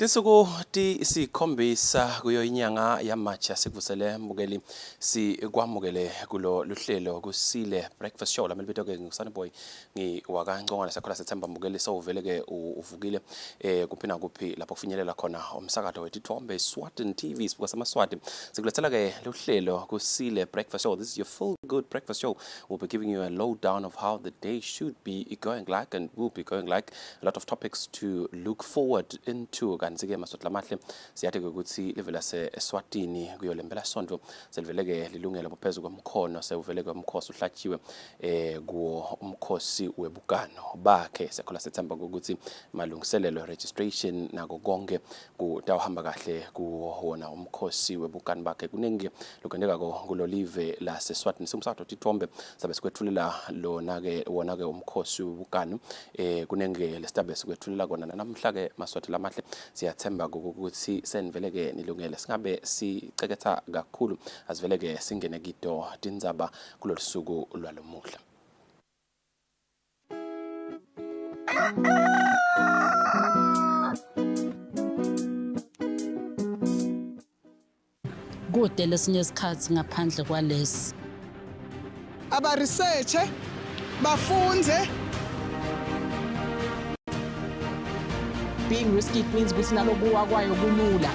Tisuku ti sikhombisa kuyo inyanga yamatsha sikuvusele mbukeli sikwamukele kulo luhlelo Kusile breakfast show lameli bito ke ngusana boy ngiwakancongwana sakhola September mbukeli sowuvele ke uvukile kuphina kuphi lapho kufinyelela khona umsakazo wetithombe Eswatini TV sibuka samaswati sikulethela ke luhlelo Kusile breakfast show. This is your full good breakfast show. We'll be giving you a lowdown of how the day should be going like, and will be going like, a lot of topics to look forward into. Kanzike masotla mahle siyathi ukuthi livela Eswatini kuyolembela sonto selivele ke lilungelo phezulu komkhono sevele kwemkhosi uhlatshiwe kuwo umkhosi webukano bakhe sekhola September ukuthi malungiselelo registration nako konke kutawuhamba kahle kuwona umkhosi webukano bakhe kuningi lokendeka kulo live la Eswatini simsatho tithombe sabe sikwethulela lona ke wona ke umkhosi webukano kuningi lesitabe sikwethulela kona namhla ke maswati lamahle siyathemba ukuthi senivele ke nilungele singabe siceketha kakhulu asivele ke singene kito tindzaba kulolu suku lwalomuhla. Kude lesinye isikhathi ngaphandle kwalesi aba research bafunze. Being risky means ukuthi nalokuwa kwayo kulula.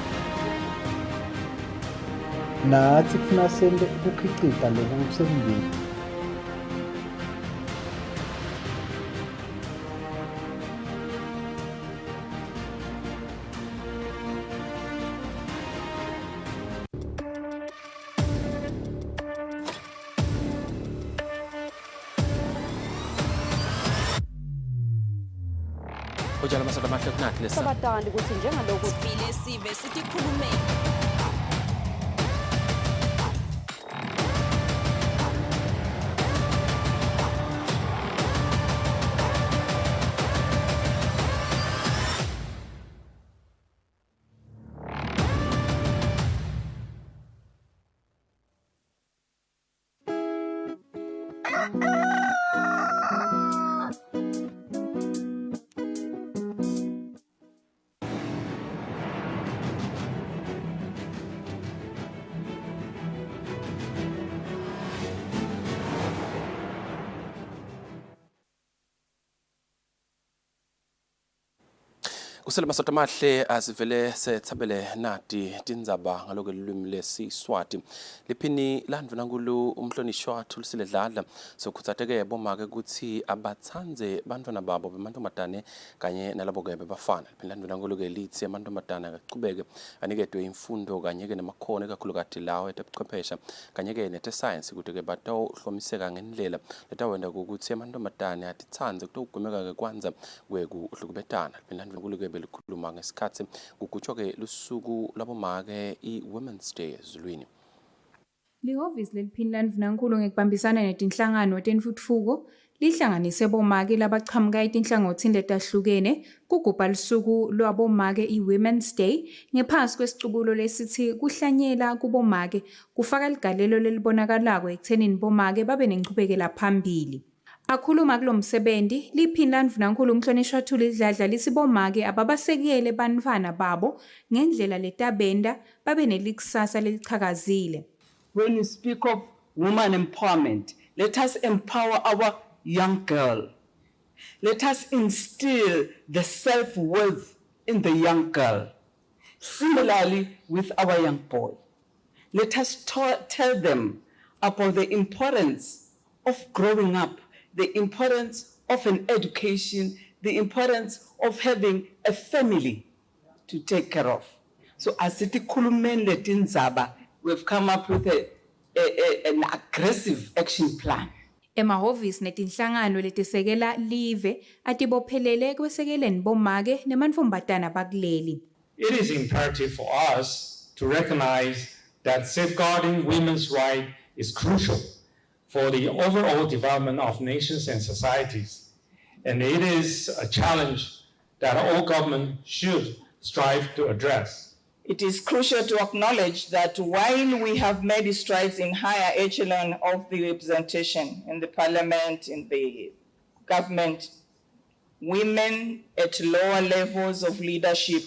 Nathi kufuna sente ukukhicita lokusemndeni. Ujala masala mahle kunathi lesa. Sabatandi ukuthi njengalokho sifile sive sikhulumeni. Kusele masota mahle asivele sethabele nati tindzaba ngaloke lulwimi lesiswati liphini landvunankulu umhlonishwa wathu Kusile dladla sokuthatheke bomake ukuthi abathanze bantwana babo bemantombazane kanye nalabo ke bebafana liphini landvunankulu ke lithi amantombazane akaqhubeke aniketwe imfundo kanye ke namakhono kakhulukati lawo etebuchwephesha kanye ke nete science ukuthi ke batawuhlomiseka ngendlela letawenda ukuthi amantombazane atithanze kutogwemeka ke kwanza kwekuhlukubetana liphini landvunankulu ke belikhuluma ngesikhathi kugutshwa ke lusuku labomake i-Women's Day ezulwini. Lihhovisi leliphini landvunankulu ngekubambisana netinhlangano tenfutfuko lihlanganise bomake labaqhamuka etinhlangothini letahlukene kugubha lusuku lwabomake i-Women's Day ngephansi kwesicubulo lesithi kuhlanyela kubomake kufaka ligalelo lelibonakalako ekuthenini bomake babe nenchubekela phambili. Akhuluma kulo msebenzi liphini landvunankulu umhlonishwa wathu lidladla lisibomake ababasekele bantfwana babo ngendlela letabenda babe nelikusasa lelichakazile. When we speak of woman empowerment, let us empower our young girl. Let us instill the self-worth in the young girl. Similarly with our young boy. Let us tell them about the importance of growing up, the importance of an education, the importance of having a family to take care of. So as Khulumen letindzaba, we've come up with an aggressive action plan. Emahhovisi netinhlangano letisekela live atibophelele kwesekeleni bomake nemantfombatana bakuleli. It is imperative for us to recognize that safeguarding women's rights is crucial for the overall development of nations and societies. And it is a challenge that all government should strive to address. It is crucial to acknowledge that while we have made strides in higher echelon of the representation in the parliament, in the government, women at lower levels of leadership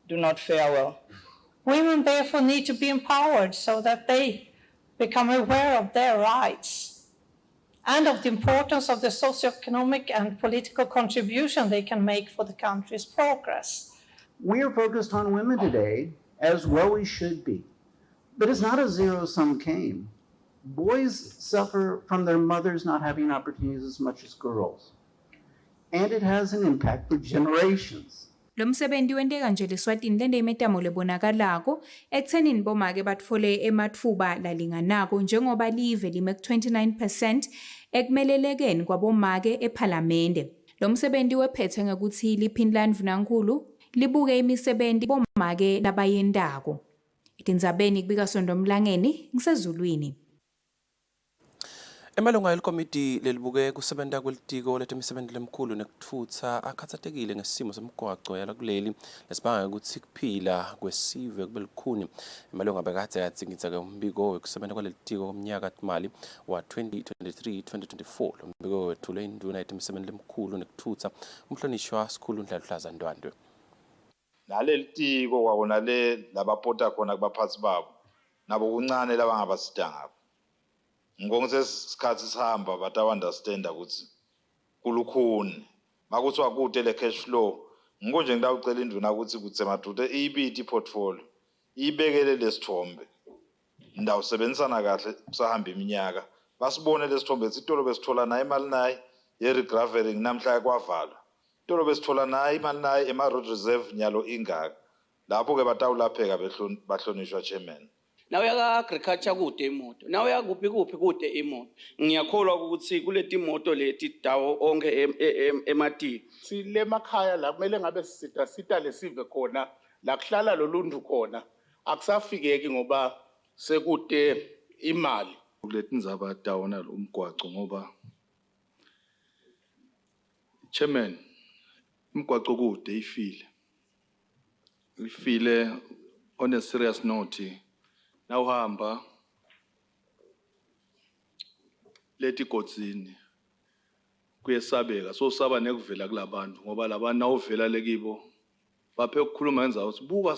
do not fare well. Women therefore need to be empowered so that they become aware of their rights and of the importance of the socioeconomic and political contribution they can make for the country's progress. We are focused on women today, as well we should be. But it's not a zero-sum game. Boys suffer from their mothers not having opportunities as much as girls. And it has an impact for generations. Lo msebenzi wenteka nje leSwatini lende imetamo lebonakalako ekuthenini bomake batfole ematfuba lalinganako njengoba live lime ku-29% ekumelelekeni kwabomake ephalamende. Lo msebenzi wephethe ngekuthi liphini Ndvunankhulu libuke imisebenti bomake labayentako. Itindzabeni kubika Sondo Mlangeni ngisezulwini. Emalunga elikomiti lelibuke kusebenta kwelitiko letemisebenti lemkhulu nekutfutsa akhatsatekile ngesimo semgwaqo yala kuleli lesibanga ukuthi kuphila kwesive kube likhuni. Emalunga bekade yatsingitsa umbiko wekusebenta kwalelitiko kumnyaka timali wa 2023-2024. Lo mbiko wethule induna yetemisebenti lemkhulu nekutfutsa umhlonishwa Sikhulu Ndladlaza Ndwandwe. Nalelitiko kwakona labapota khona kubaphathi babo nabo kuncane labangabasita ngabo. Ngongise sihamba but I understand ukuthi kulukhuni makuthi wakude le cash flow ngonje ngidawucela induna ukuthi kutsemadude ibiti portfolio ibekele lesithombe ndawusebenzisana kahle kusahamba iminyaka basibone lesithombe isitolo besithola naye imali naye ye regraveling namhla kwavalwa itolo besithola naye imali naye ema road reserve nyalo ingaka lapho ke batawulapheka bahlonishwa chairman. Nawe yaka agriculture kude imoto nawe yakuphi kude imoto ngiyakholwa ukuthi kuleti imoto leti dawo onke ematiko sile makhaya la kumele ngabe sita lesive khona la kuhlala lolundu khona akusafikeki ngoba sekude imali kuleti ndzaba dawona lo mgwaco ngoba chairman umgwaco kude ifile on a serious note. Now hamba leti godzini kuyesabeka so saba nekuvela kulabantu ngoba labantu nawuvela lekibo baphe ukukhuluma ngenza ukuthi buka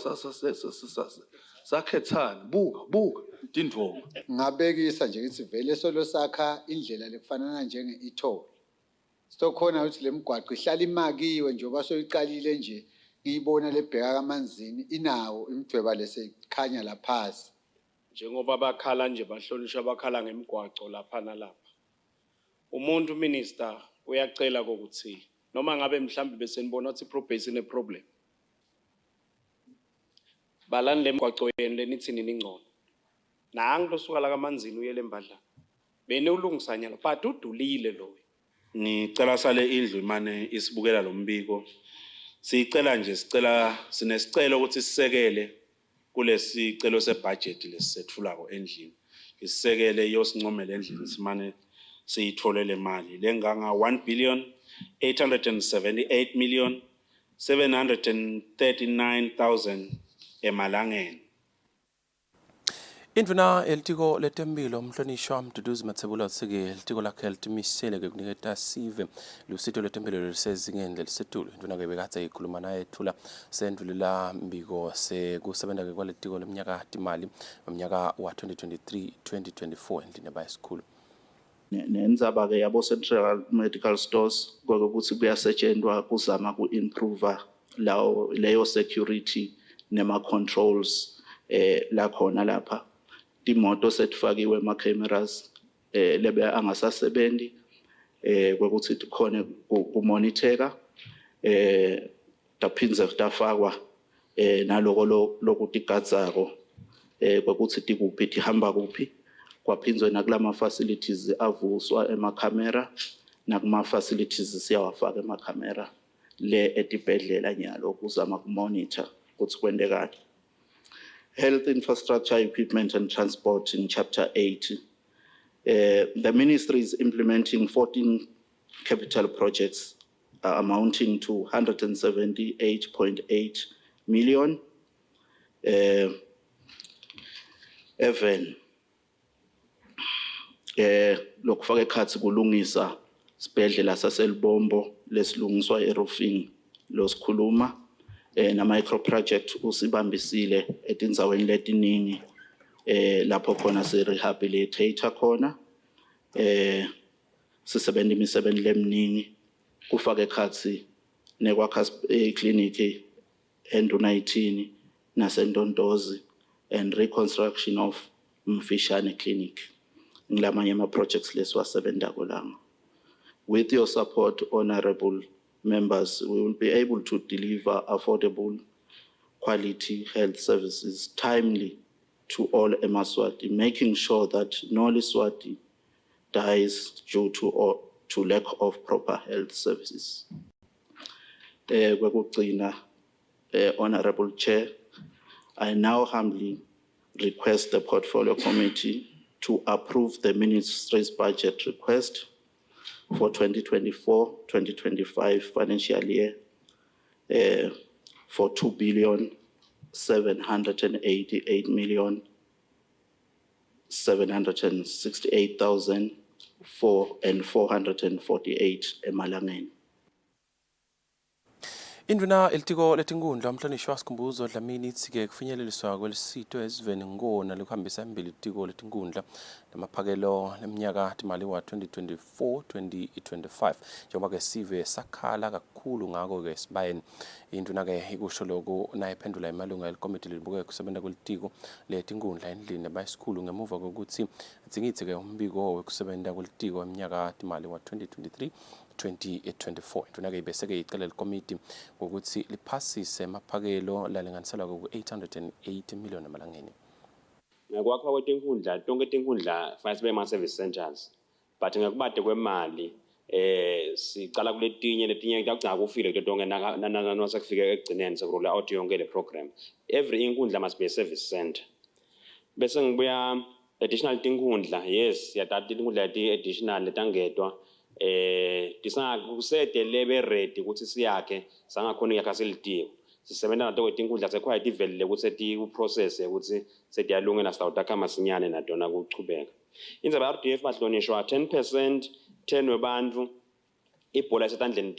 sakhethana buka tindvomo ngabekisa nje ngithi vele solo sakha indlela lekufanana njenge ithole stokhona ukuthi lemgwaqo ihlala imakiwe njengoba soyiqalile nje ngiyibona lebheka kamanzini inawo imdweba lesekhanya laphasi njengoba bakhala nje bahlonishwa bakhala ngemgwaco lapha nalapha umuntu minister uyacela ukuthi noma ngabe mhlambi bese nibona ukuthi probase ine problem balani lemgwaco yeni lenithi nini ingcono nangi losuka la kamanzini uyele embadla bene ulungisa nyalo but udulile lo ngicela sale indlu imane isibukela lo mbiko sicela nje sinesicelo ukuthi sisekele kulesicelo sebudget lesethulako endlini isisekele yosincomela endlini simane siyitholele imali lenganga 1,878,739,000 emalangeni. Indvuna elitiko letemphilo umhlonishwa Mduduzi Mathebula utsike elitiko lakhe litimisele ke kuniketa sive lusito letemphilo lisezingeni lelisetulu. Indvuna ke bekade ikhuluma naye ethula sendlulela mbiko sekusebenta ke kwalelitiko leminyaka timali umnyaka wa 2023-2024 endlini bayisikhulu. Nendzaba ke yabo central medical stores ukuthi kuyasetshenzwa kuzama ku-improve leyo security nema controls la khona lapha. Imoto setfakiwe ama-cameras lebe angasasebenzi kwekuthi khona kumonitora taphinze tafakwa naloko lokuthi igadzako kwekuthi tikuphi tihamba kuphi kwaphinzwe nakulama facilities avuswa emakhamera nakuma facilities siyawafaka emakhamera le etibhedlela nyalo kuzama kumonitor ukuthi kwendekani. Health infrastructure, equipment and transport in Chapter 8. The ministry is implementing 14 capital projects amounting to 178.8 million. Even lokufaka ekhathi kulungisa sibhedlela saselibombo lesilungiswa eRofini losikhuluma na micro project usibambisile etindzaweni letiningi lapho khona si rehabilitator khona sisebenta imisebenzi leminingi kufaka ekhatsi nekwakha ikliniki endunayithini nasendondozi and reconstruction of Mfishane Clinic ngilamanye ama projects lesiwasebentako langa. With your support, honorable members, we will be able to deliver affordable quality health services timely to all eMaswati, making sure that no Liswati dies due to lack of proper health services. Honorable Chair, I now humbly request the Portfolio Committee to approve the Ministry's budget request for 2024-2025 financial year for 2,788,448 emalangeni. Induna elitiko letingundla umhlonishwa wasikhumbuzo Dlamini itsike kufinyeleliswa kwelisito eziveni ngona likuhambisa embili itiko letingundla namaphakelo leminyaka timali wa 2024-2025 njengoba ke sive sakhala kakhulu ngako ke sibayeni induna ke ikusho lokho nayiphendula imalunga elikomiti libuke kusebenta kwelitiko letingundla endlini bayisikhulu ngemuva kokuthi dzingitse ke umbiko wekusebenta kwelitiko eminyaka timali wa 2023-2024 induna ke ibeseke icela likomiti ukuthi liphasise emaphakelo lalinganiselwa ku-880 million emalangeni. Ngokwakha kwetinkhundla tonke tinkhundla fanele sibe ama-service centers but ngekubade kwemali sicala kuletinye kuyagcina kufile kuto tonke nasekufike ekugcineni sekurula out yonke le program. Every inkhundla must be a service center. Bese ngibuya additional tinkhundla, yes yatata tinkhundla additional letangedwa tisangakusede lebe ready ukuthi siyakhe sangakhona yakha selitiko sisebenza nato kwetinkhundla sekhoya tivelile ukuthi tiprocess ukuthi setiyalungela sitawutakha masinyane natona kuchubeka. Indzaba RDF bahlonishwa 10% 10 webantfu ibhola setandleni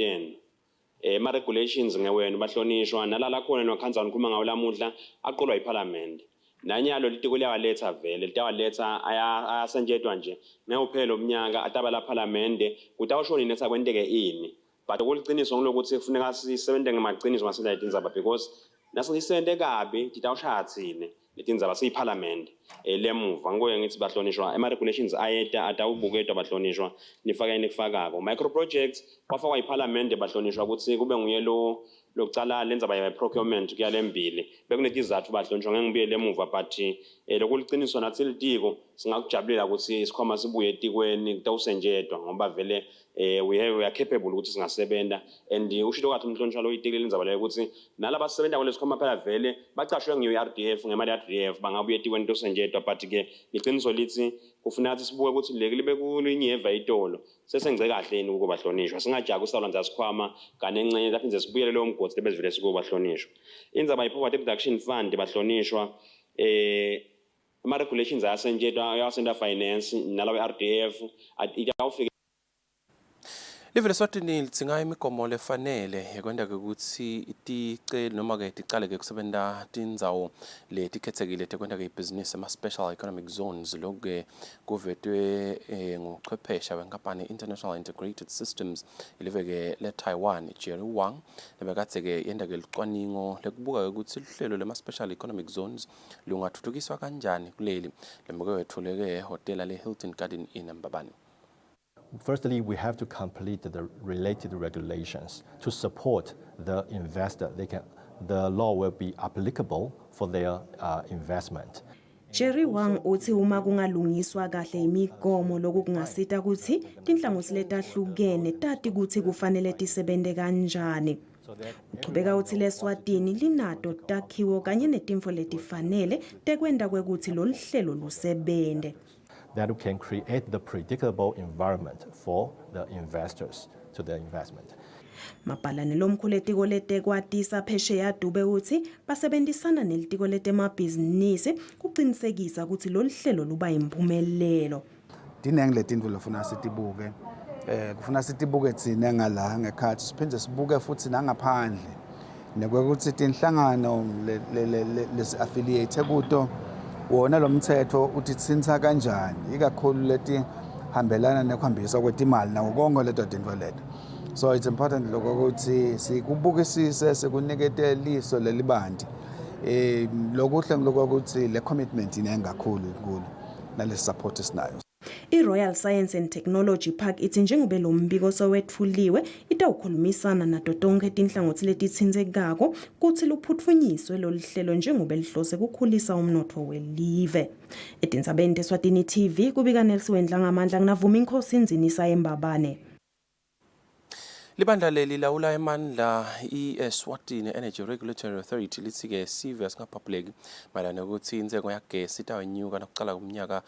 10 ma regulations ngewena bahlonishwa nalala khona nokhanza ngikhuluma ngawo lamuhla aqolwa iParliament. Nanyalo litiko liyawaletha vele litawaletha ayasenjetwa nje ngeuphelo umnyaka ataba la Parliament kutawushona inetha kwenteke ini but ukuliqiniso ngilokuthi kufuneka sisebenze ngemaqiniso ngasela letindzaba because nasisende kabi titawushaya tsine letindzaba siyiParliament lemuva ngoye ngithi bahlonishwa ema regulations ayeta atawubuketwa bahlonishwa nifakeni kufakako micro projects kwafakwa iParliament bahlonishwa ukuthi kube nguye lokucala lenza baye procurement kuyalembili bekunetizathu bahlonishwa ngengibuye lemuva but lokuliqiniso nathi litiko singakujabulela ukuthi isikhwama sibuye etikweni kutawusenjetwa ngoba vele we are capable ukuthi singasebenza and ushito kathi umhlonishwa lo itikile lenza bale ukuthi nalaba sebenza kwelesikhwama phela vele bacashwe ngiyo iRDF ngemali yaRDF bangabuye etikweni tosenjetwa but ke liqiniso lithi kufuneka ukuthi sibuke ukuthi libe kulinyeva itolo sesengce kahle yini ukuba bahlonishwa singajaka usawulanza sikhwama kanencenye laphinze sibuyele lo mgodi lebezivele sikuba bahlonishwa indzaba iPoverty Reduction Fund bahlonishwa ama regulations ayasenjetwa ayasenda finance nalabe RDF itawufika Live Eswatini litsinga imigomo lefanele yekwenda ukuthi iticelo noma ke ticale ke kusebenta tindzawo letikhetsekile tekwenda ke business ama special economic zones lokho kuvetwe ngochwephesha wenkampani International Integrated Systems ilive ke le Taiwan Jerry Wang lebekatse ke yenda ke licwaningo lekubuka ukuthi lihlelo lema special economic zones lungathuthukiswa kanjani kuleli lembuke wethuleke hotel le Hilton Garden Inn eMbabane. Firstly, we have to complete the related regulations to support the investor. The law will be applicable for their investment. Jerry Wang uthi uma kungalungiswa kahle imigomo lokungasita ukuthi tinhlangothi letahlukene tati ukuthi kufanele tisebente kanjani. Uchubeka uthi leSwatini linato takhiwo kanye netimfo letifanele tekwenda kwekuthi lolu hlelo lusebente. That can create the predictable environment for the investors to their investment. Mapalane lomkhulu etiko letekwatisa phesheya Dube uthi basebenzisana nelitiko letemabhizinisi kuqinisekisa ukuthi lolu hlelo luba impumelelo. Dineng letinto lofuna sitibuke kufuna sitibuke tsine ngala ngekhathi siphinde sibuke futhi nangaphandle nekwekuthi tinhlangano lesi-affiliate kuto wona lo mthetho uthi tsinsa kanjani ikakhulu leti hambelana nekuhambiswa kwetimali nawo konke leto tintfo leto. So it's important lokuthi sikubukisise sikunikete liso lelibanti lokuhle lokuthi le commitment inengakhulu inkulu nale support esinayo. I-Royal Science and Technology Park ithi njengobe lo mbiko sowetfuliwe itawukhulumisana nato tonke tinhlangothi letitsindzekako kutsi luphutfunyiswe lolu hlelo njengobe lihlose kukhulisa umnotfo welive. Etindzabeni teSwatini TV kubika Nelson Ngamandla nginavuma inkhosi inzinisa embabane. Libandla lilawula emandla i-Eswatini Energy Regulatory Authority lithi-ke sive singaphaphuleki mayelana nokuthi inzego yagesi itawunyuka nakuqala kumnyaka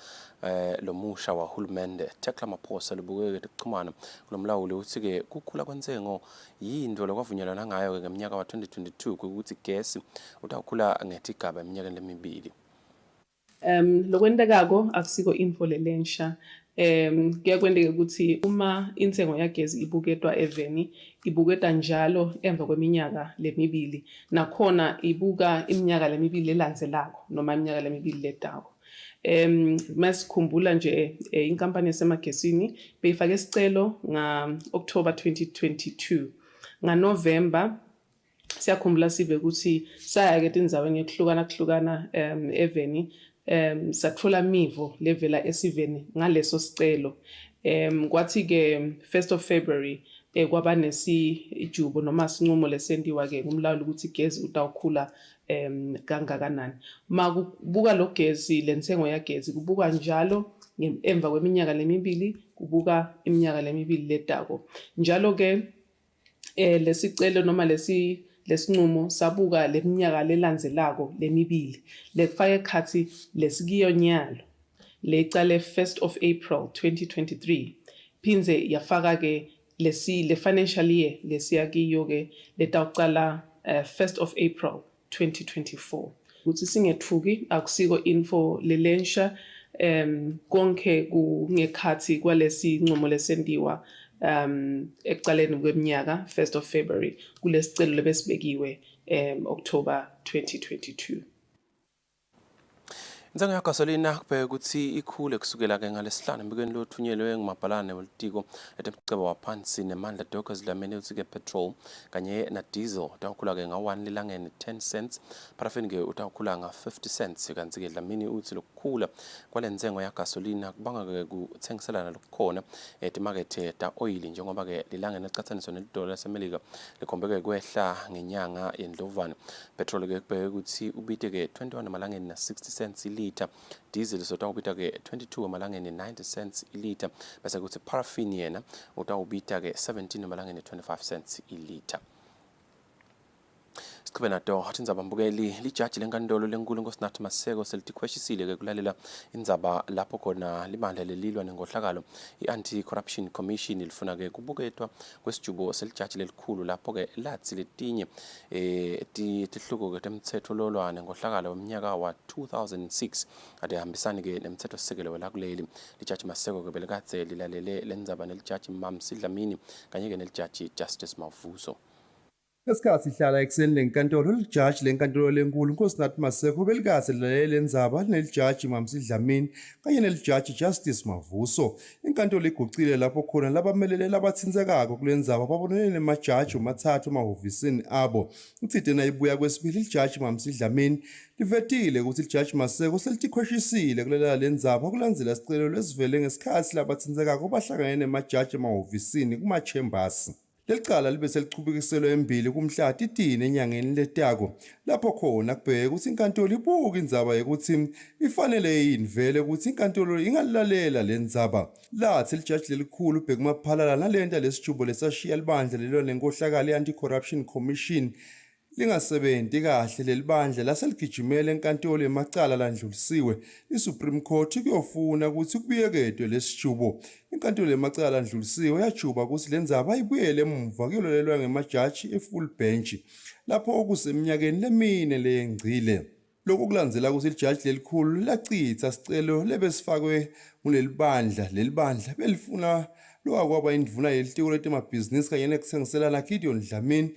lomusha wahulumende. Tekla Maphosa libukeke kuxhumana kunomlawuli uthi-ke kukhula kwenzengo yinto lokwavunyelwana ngayo ngeminyaka wa-2022 ukuthi gesi utawukhula ngetigaba eminyakeni lemibili. Lokwentekako akusiko info lelensha. Kuyakwendeka ukuthi uma intengo yagezi ibuketwa eveni ibuketwa njalo emva kweminyaka lemibili nakhona ibuka iminyaka lemibili elandzelako noma iminyaka lemibili letako. Masikhumbula nje inkampani yasemagesini beyifake isicelo nga-October 2022 nga-November siyakhumbula sibe ukuthi saya-ke tindzaweni kuhlukana eveni sathola mivo levela esiveni ngaleso sicelo. Kwathi-ke 1st of February kwaba nesijubo noma sinqumo lesendiwa-ke ngumlawuli ukuthi gezi utawukhula kangakanani. Makubuka lo gezi lentengo yagezi kubuka njalo emva kweminyaka lemibili kubuka iminyaka lemibili letako. Njalo-ke lesicelo noma lesinqumo sabuka leminyaka lelandzelako lemibili lekufaka ekhatsi lesikiyo nyalo lecale 1st of April 2023 phinze yafaka-ke le financial year lesiyakiyo-ke letawucala 1st of April 2024. Ukuthi singethuki akusiko info lelensha konke kungekhathi kwalesi nqumo lesendiwa ekuqaleni kweminyaka 1st of February kulesicelo lebesibekiwe October 2022. Inzengo yagasolina kubheka ukuthi ikhule kusukela-ke ngalesihlanu embikweni lothunyelwe ngumabhalane politiko etemcebo waphansi nemandla dockers lamene ukuthi-ke petrol kanye na diesel utawukhula-ke nga-1 lilangeni 10 cents parafini-ke utawukhula nga-50 cents kanti-ke dlamini uthi lokukhula kwale nzengo yagasolina kubanga-ke kuthengiselana lokukhona etimakethe ta-oyili njengoba-ke lilangeni elicathaniswa nelidola lasemelika likhombeke kwehla ngenyanga yendlovana. Petrol-ke kubheke ukuthi ubite-ke 21 amalangeni na 60 cents ilita, diesel utawubita-ke 22 amalangeni 90 cents ilita, bese kuthi paraffin yena utawubita-ke 17 amalangeni 25 cents ilita. Siqhubeka nato indzaba mbukeli lijaji lenkantolo lenkulu uNkosinathi Maseko selitikhweshisile-ke kulalela indzaba lapho khona libandla lelilwa nengohlakalo i-Anti-Corruption Commission lifuna-ke kubuketwa kwesijubo selijaji lelikhulu lapho-ke latsi letinye tihluko-ke temtsetfo lolwane ngohlakalo wemnyaka wa-2006 ade hambisani-ke nemtsetfo sisekelo welakuleli. Lijaji Maseko-ke belikadze lilalele lendzaba nelijaji Mamsi Dlamini kanye-ke nelijaji Justice Mavuso. Ngesikhathi sihlala ekuseni lenkantolo lijaji lenkantolo lenkulu uNkosinathi Maseko belikase lilalele lendzaba nelijaji Mamsi Dlamini kanye nelijaji Justice Mavuso. Inkantolo igucile lapho khona labamelele labathinzekako kulendzaba babonene nemajaji amathathu emahovisini abo. Utsite nayibuya kwesibili lijaji Mamsi Dlamini livetile ukuthi lijaji Maseko selitikhweshisile kulela lendzaba kulandzela sicelo lesivele ngesikhathi labathinzekako bahlangane nemajaji emahovisini kuma-chambers. Lelicala libe selichubekiselwe embili kumhla titini enyangeni letako lapho khona kubheka ukuthi inkantolo ibuka indzaba yokuthi ifanele yini vele ukuthi inkantolo ingalalela lendzaba. Lathi lijaji lelikhulu ubheka maphalala nalenta lesijubo lesashiya libandla lelo nenkohlakalo i-Anti-Corruption Commission lingasebenti kahle lelibandla laseligijimela enkantolo emacala landlulisiwe iSupreme Court kuyofuna ukuthi kubuyeketwe lesijubo. Inkantolo emacala landlulisiwe yajuba ukuthi lendzaba ayibuyele emuva kuyololelwa ngemajaji e-full bench lapho okuseminyakeni lemine leyengcile. Lokhu kulandzela ukuthi lijaji lelikhulu lacitha sicelo lebesifakwe kulelibandla. Lelibandla belifuna lokwakwaba indvuna yelitiko letemabhizinisi kanye nekuthengiselana Gideon Dlamini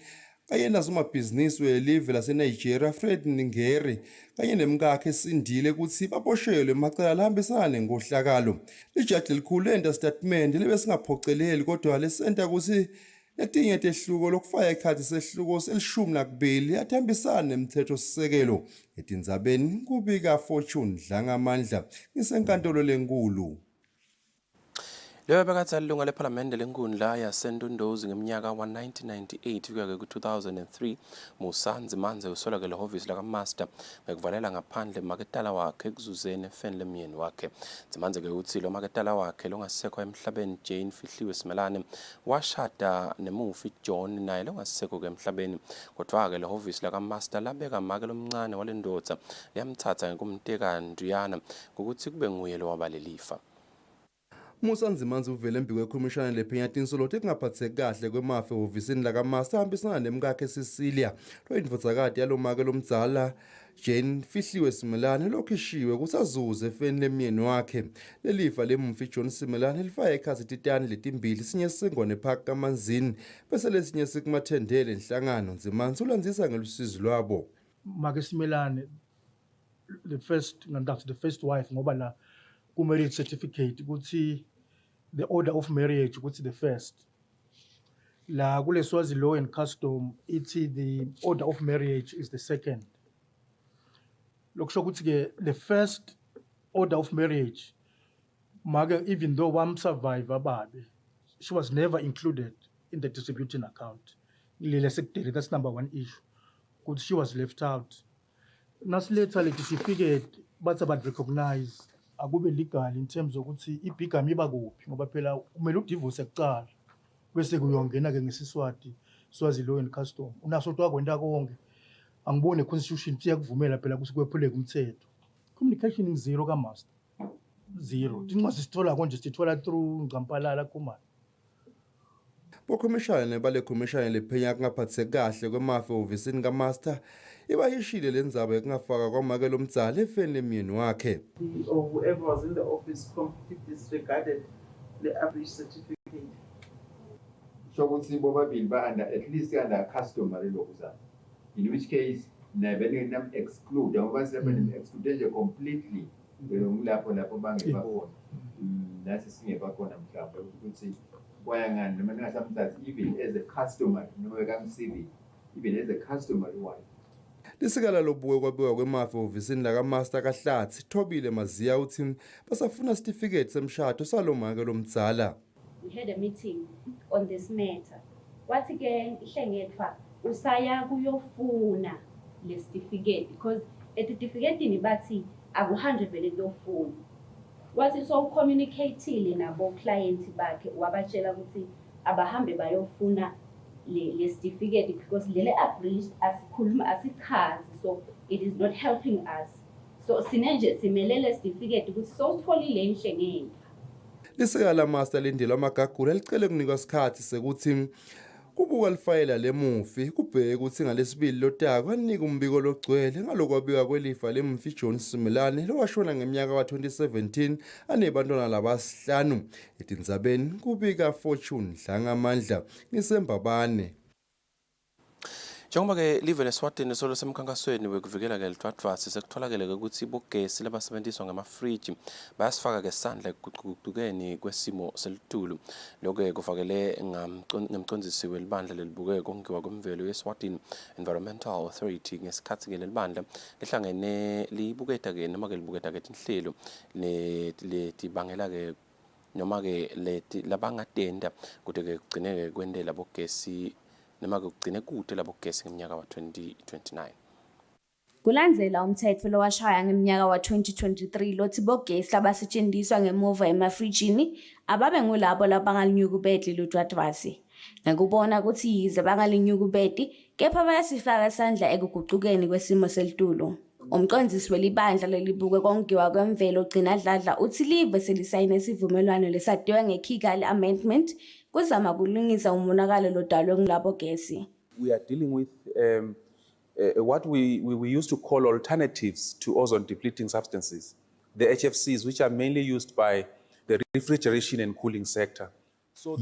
kanye nasomabhizinisi welive laseNigeria Fred Ngeri kanye nemkakhe esindile ukuthi baboshelwe macala lahambisana nenkohlakalo. Ijaji elikhulu lenta statement libe singaphoceleli kodwa lesenta ukuthi letinye tehluko lokufaka ekhathi sehluko selishumi athambisana nemithetho sisekelo etindzabeni kubika Fortune Dlangamandla ngisenkantolo lenkulu. Leyo bekathi alilunga leParliamentary lenkundla yaseNtondozi ngeminyaka wa-1998 kuya ku-2003 Musanzi Manze usolakele ihhovisi lakaMaster ngekuvalela ngaphandle maketala wakhe ekuzuzeni efeni lemyeni wakhe. Zimanze-ke uthi lo maketala wakhe longasekho emhlabeni Jane Fihliwe Simelane washada nemufi John naye longasekho-ke emhlabeni. Kodwa-ke le hhovisi lakaMaster labeka make lomncane walendoda yamthatha ngekumteka Nduyana ngokuthi kube nguye lo wabalelifa. Musanzi Manzi uvele embi kwekhomishana lephenya tinsolothe kungaphatheki kahle kwemafa ehhovisini lakaMaster ahambisana nemkakhe Cecilia loyindvodzakati yalomake lomdzala Jane Fihliwe Simelane lokhishiwe kusazuze efeni lemyeni wakhe. Lelifa lemumfi John Simelane lifaya ekhathi titani letimbili sinye singone phaka kamanzini bese lesinye sikumathendele enhlangano Nzimanzi ulandzisa ngelusizi lwabo. Make Simelane the first wife ngoba la ku marriage certificate ukuthi the order of marriage ukuthi the first la kule Swazi law and custom ithi the order of marriage is the second. Lokusho ukuthi ke the first order of marriage make even though one survive ababe she was never included in the distributing account. Lele secretary, that's number one issue. Because she was left out. Naslater le certificate but about recognize akube legal in terms of ukuthi ibigamy iba kuphi ngoba phela kumele udivorce ekuqala bese kuyongena ke ngesiswati Swazi law and custom unaso twakwenda konke angibone constitution iyakuvumela phela ukuthi kwephuleke umthetho. Communication zero kaMaster zero tinqasi sithola konje sithola through Ngampalala Khumalo. Bokhomishana bale khomishana lephenya kungaphatheki kahle kwemafa ehhovisini kaMaster ibayishile lendzaba ekungafaka kwamake lomdzala efeni lemyeni wakhe. Or whoever was in the office completely disregarded the average certificate. So ukuthi bobabili ba at least under customary laws, in which case never nam exclude ngoba sebenza exclude nje completely ngilapho bangeba khona. Nasi singeba khona mhlawumbe ukuthi kwayangani noma ningasamthatha even as a customer noma kamcivil even as a customary wife. Lisikala lobuwe kwabiwa kwemafa ehhovisini lakaMaster kaHlatsi Thobile Maziya uthi basafuna certificate semshado salomake lomdzala. We had a meeting on this matter. Wathi ke ihlengethwa usaya kuyofuna le certificate because certificate bathi aku100 vele kuyofuna. Wathi so communicateile nabo client bakhe wabatshela ukuthi abahambe bayofuna le certificate because lele abridged asikhuluma asichazi so it is not helping us. So sinenje simelele certificate ukuthi so sitholile inhlengeni. Lisikala laMaster lendilo amagagula licele kunikwa isikhathi sekuthi kubuka lifayela lemufi kubheke ukuthi ngalesibili lotaka kwanika umbiko logcwele ngalokwabiwa kwelifa lemumfi John Simelane lowashona ngeminyaka wa-2017 anebantwana labasihlanu etindzabeni kubika Fortune Dlangamandla ngisembabane. Njengoba-ke live leSwatini solo semkhankasweni wekuvikela-ke lidwadvwasi sekutholakele-ke ukuthi bogesi labasebenziswa ngamafriji bayasifaka-ke isandla ekuguqukeni kwesimo selitulu. Lokho-ke kufakele ngemcondzisi welibandla lelibuke kongiwa kwemvelo yeSwatini Environmental Authority ngesikhathi-ke lelibandla lihlangene libuketa-ke noma-ke libuketa-ke tinhlelo letibangela-ke noma-ke labangatenda kude-ke kugcine-ke kwentela bogesi noma kugcine kude labogesi ngeminyaka wa-2029. Kulandzela umthetho lowashaya ngeminyaka wa-2023 lothi bogesi labasetshenziswa ngemuva emafrijini ababe ngulabo labangalinyukubeti ludwadvwasi. Ngakubona ukuthi yize bangalinyukubeti kepha bayasifaka isandla ekuguqukeni kwesimo selitulu. Umcondzisi welibandla lelibuke kongiwa kwemvelo Gcina Dladla uthi live selisayine isivumelwano lesadiwe ngeKigali Amendment kuzama kulungisa umonakalo lodalwe ngulabo gesi. We are dealing with what we used to call alternatives to ozone depleting substances, the HFCs, which are mainly used by the refrigeration and cooling sector.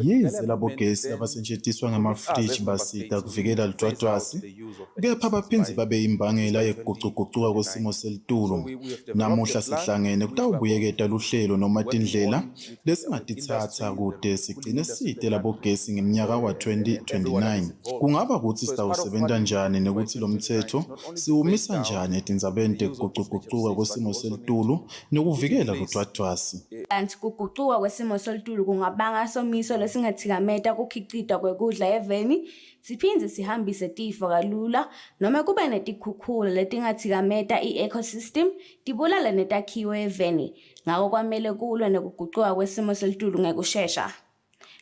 Yize labo gesi abasetshenziswa ngamafriji basida kuvikela ludwadwasi, kepha baphindze babe imbangela yekugucugucuka kwesimo selitulu. Namuhla sihlangene kutawubuyeketa luhlelo noma tindlela lesingatitsatsa kude sigcine site labo gesi ngeminyaka wa 2029. Kungaba kutsi sitawusebenta njani nekutsi lo mtsetfo siwumisa njani etindzabeni tekugucugucuka kwesimo selitulu nekuvikela ludwadwasi. Kanti kuguquka kwesimo selitulu kungabanga somiso lesingathikameta kukhicitwa kwekudla eveni, siphindze sihambise tifo kalula noma kube netikhukhula letingathikameta i-ecosystem tibulale netakhiwo eveni. Ngako kwamele kulwe nekuguquka kwesimo selitulu ngekushesha.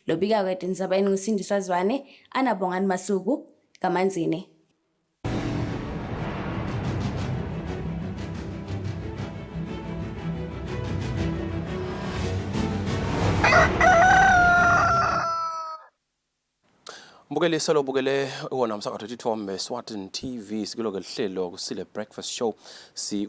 Lobika kwetindzabeni nguSindiswa Zwane, Anabongani Masuku, Kamanzini. Mbukele salo bukele wona umsakazo thithombe Eswatini TV sikulo ke lihlelo Kusile breakfast show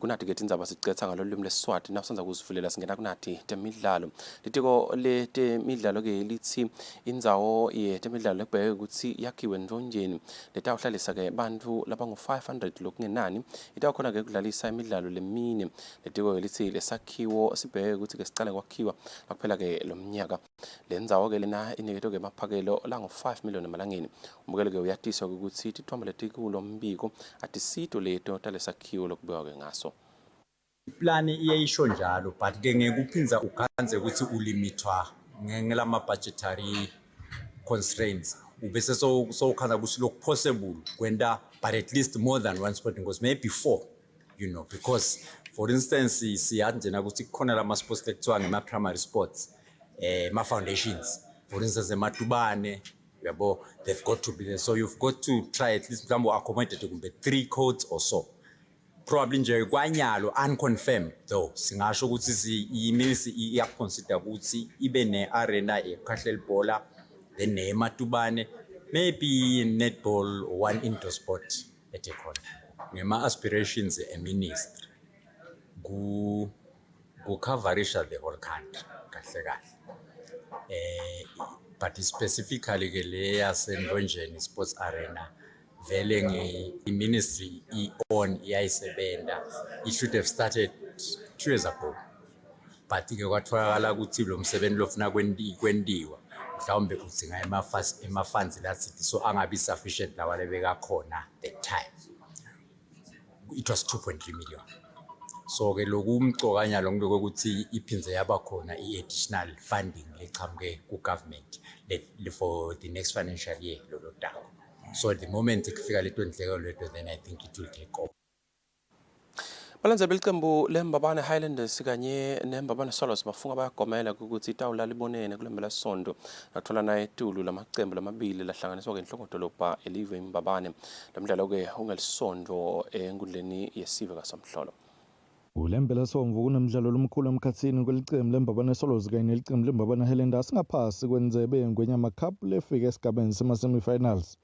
kunathi ke indzaba sicetha ngalo limi leSwati nasenza kuzivulela singena kunathi temidlalo litiko le temidlalo ke lithi indzawo ye temidlalo ebheke ukuthi yakhiwe ndonjeni letawuhlalisa ke bantu labangu 500 lokungenani itawukhona ke kudlalisa imidlalo lemine litiko ke lithi lesakhiwo sibheke ukuthi ke sicale kwakhiwa kuphela ke lomnyaka lendzawo ke lena iniketwe ke maphakelo la ngo 5 million emalangeni umbukelo ke uyatiswa ukuthi tithombe letikulo mbiko atisito leto talesakhiwo lokubekwa ke ngaso iplani iyayisho njalo but ke ngekuphinza uganze ukuthi ulimitwa ngelama budgetary constraints ubese so khanda ukuthi lokhu possible kwenda but at least more than one sport because maybe 4 because for instance siyanje ukuthi khona lama sports lekuthiwa ngema primary sports ma foundations for instance ematubane yabo they've got to be there so you've got to try at least mhlawumbe accommodate kumbe 3 codes or so probably nje kwanyalo unconfirmed though singasho ukuthi imilisi iyaconsider ukuthi ibe ne arena ekhahlela ibhola then ematubane maybe netball or one indoor sport etekhona ngema aspirations eministry ku coverisha the whole country kahle kahle but specifically ke le yasendonjeni sports arena vele nge-ministry i-on iyayisebenta it should have started 2 years ago but ke kwatholakala ukuthi lo msebenzi lofuna kwendiwa mhlawumbe udzinga ema-funds lasithi so angabi sufficient lawa lebeka khona that time it was 2.3 million so ke lokumcokanya lo ngibeke ukuthi iphindze yaba khona i-additional funding lechamuke ku-government for the next financial year lolo daba so at the moment kufika leto ndleko leto then I think it will take off. Balanza belicembu lembabane Highlanders kanye nembabane Solos bafunga bayagomela ukuthi itawula libonene kulembela sondo nathola naye etulu lamacembu lamabili lahlanganiswa ke inhloko-dolobha elive imbabane lomdlalo ke ungelisondo enkundleni yesive kaSomhlolo. Ulembela somvu kunomdlalo lomkhulu emkhathini kwelicembu lembabane Solos kanye nelicembu lembabane Highlanders ngaphasi kwenzebe ngwenyama cup lefika esigabeni semi-finals.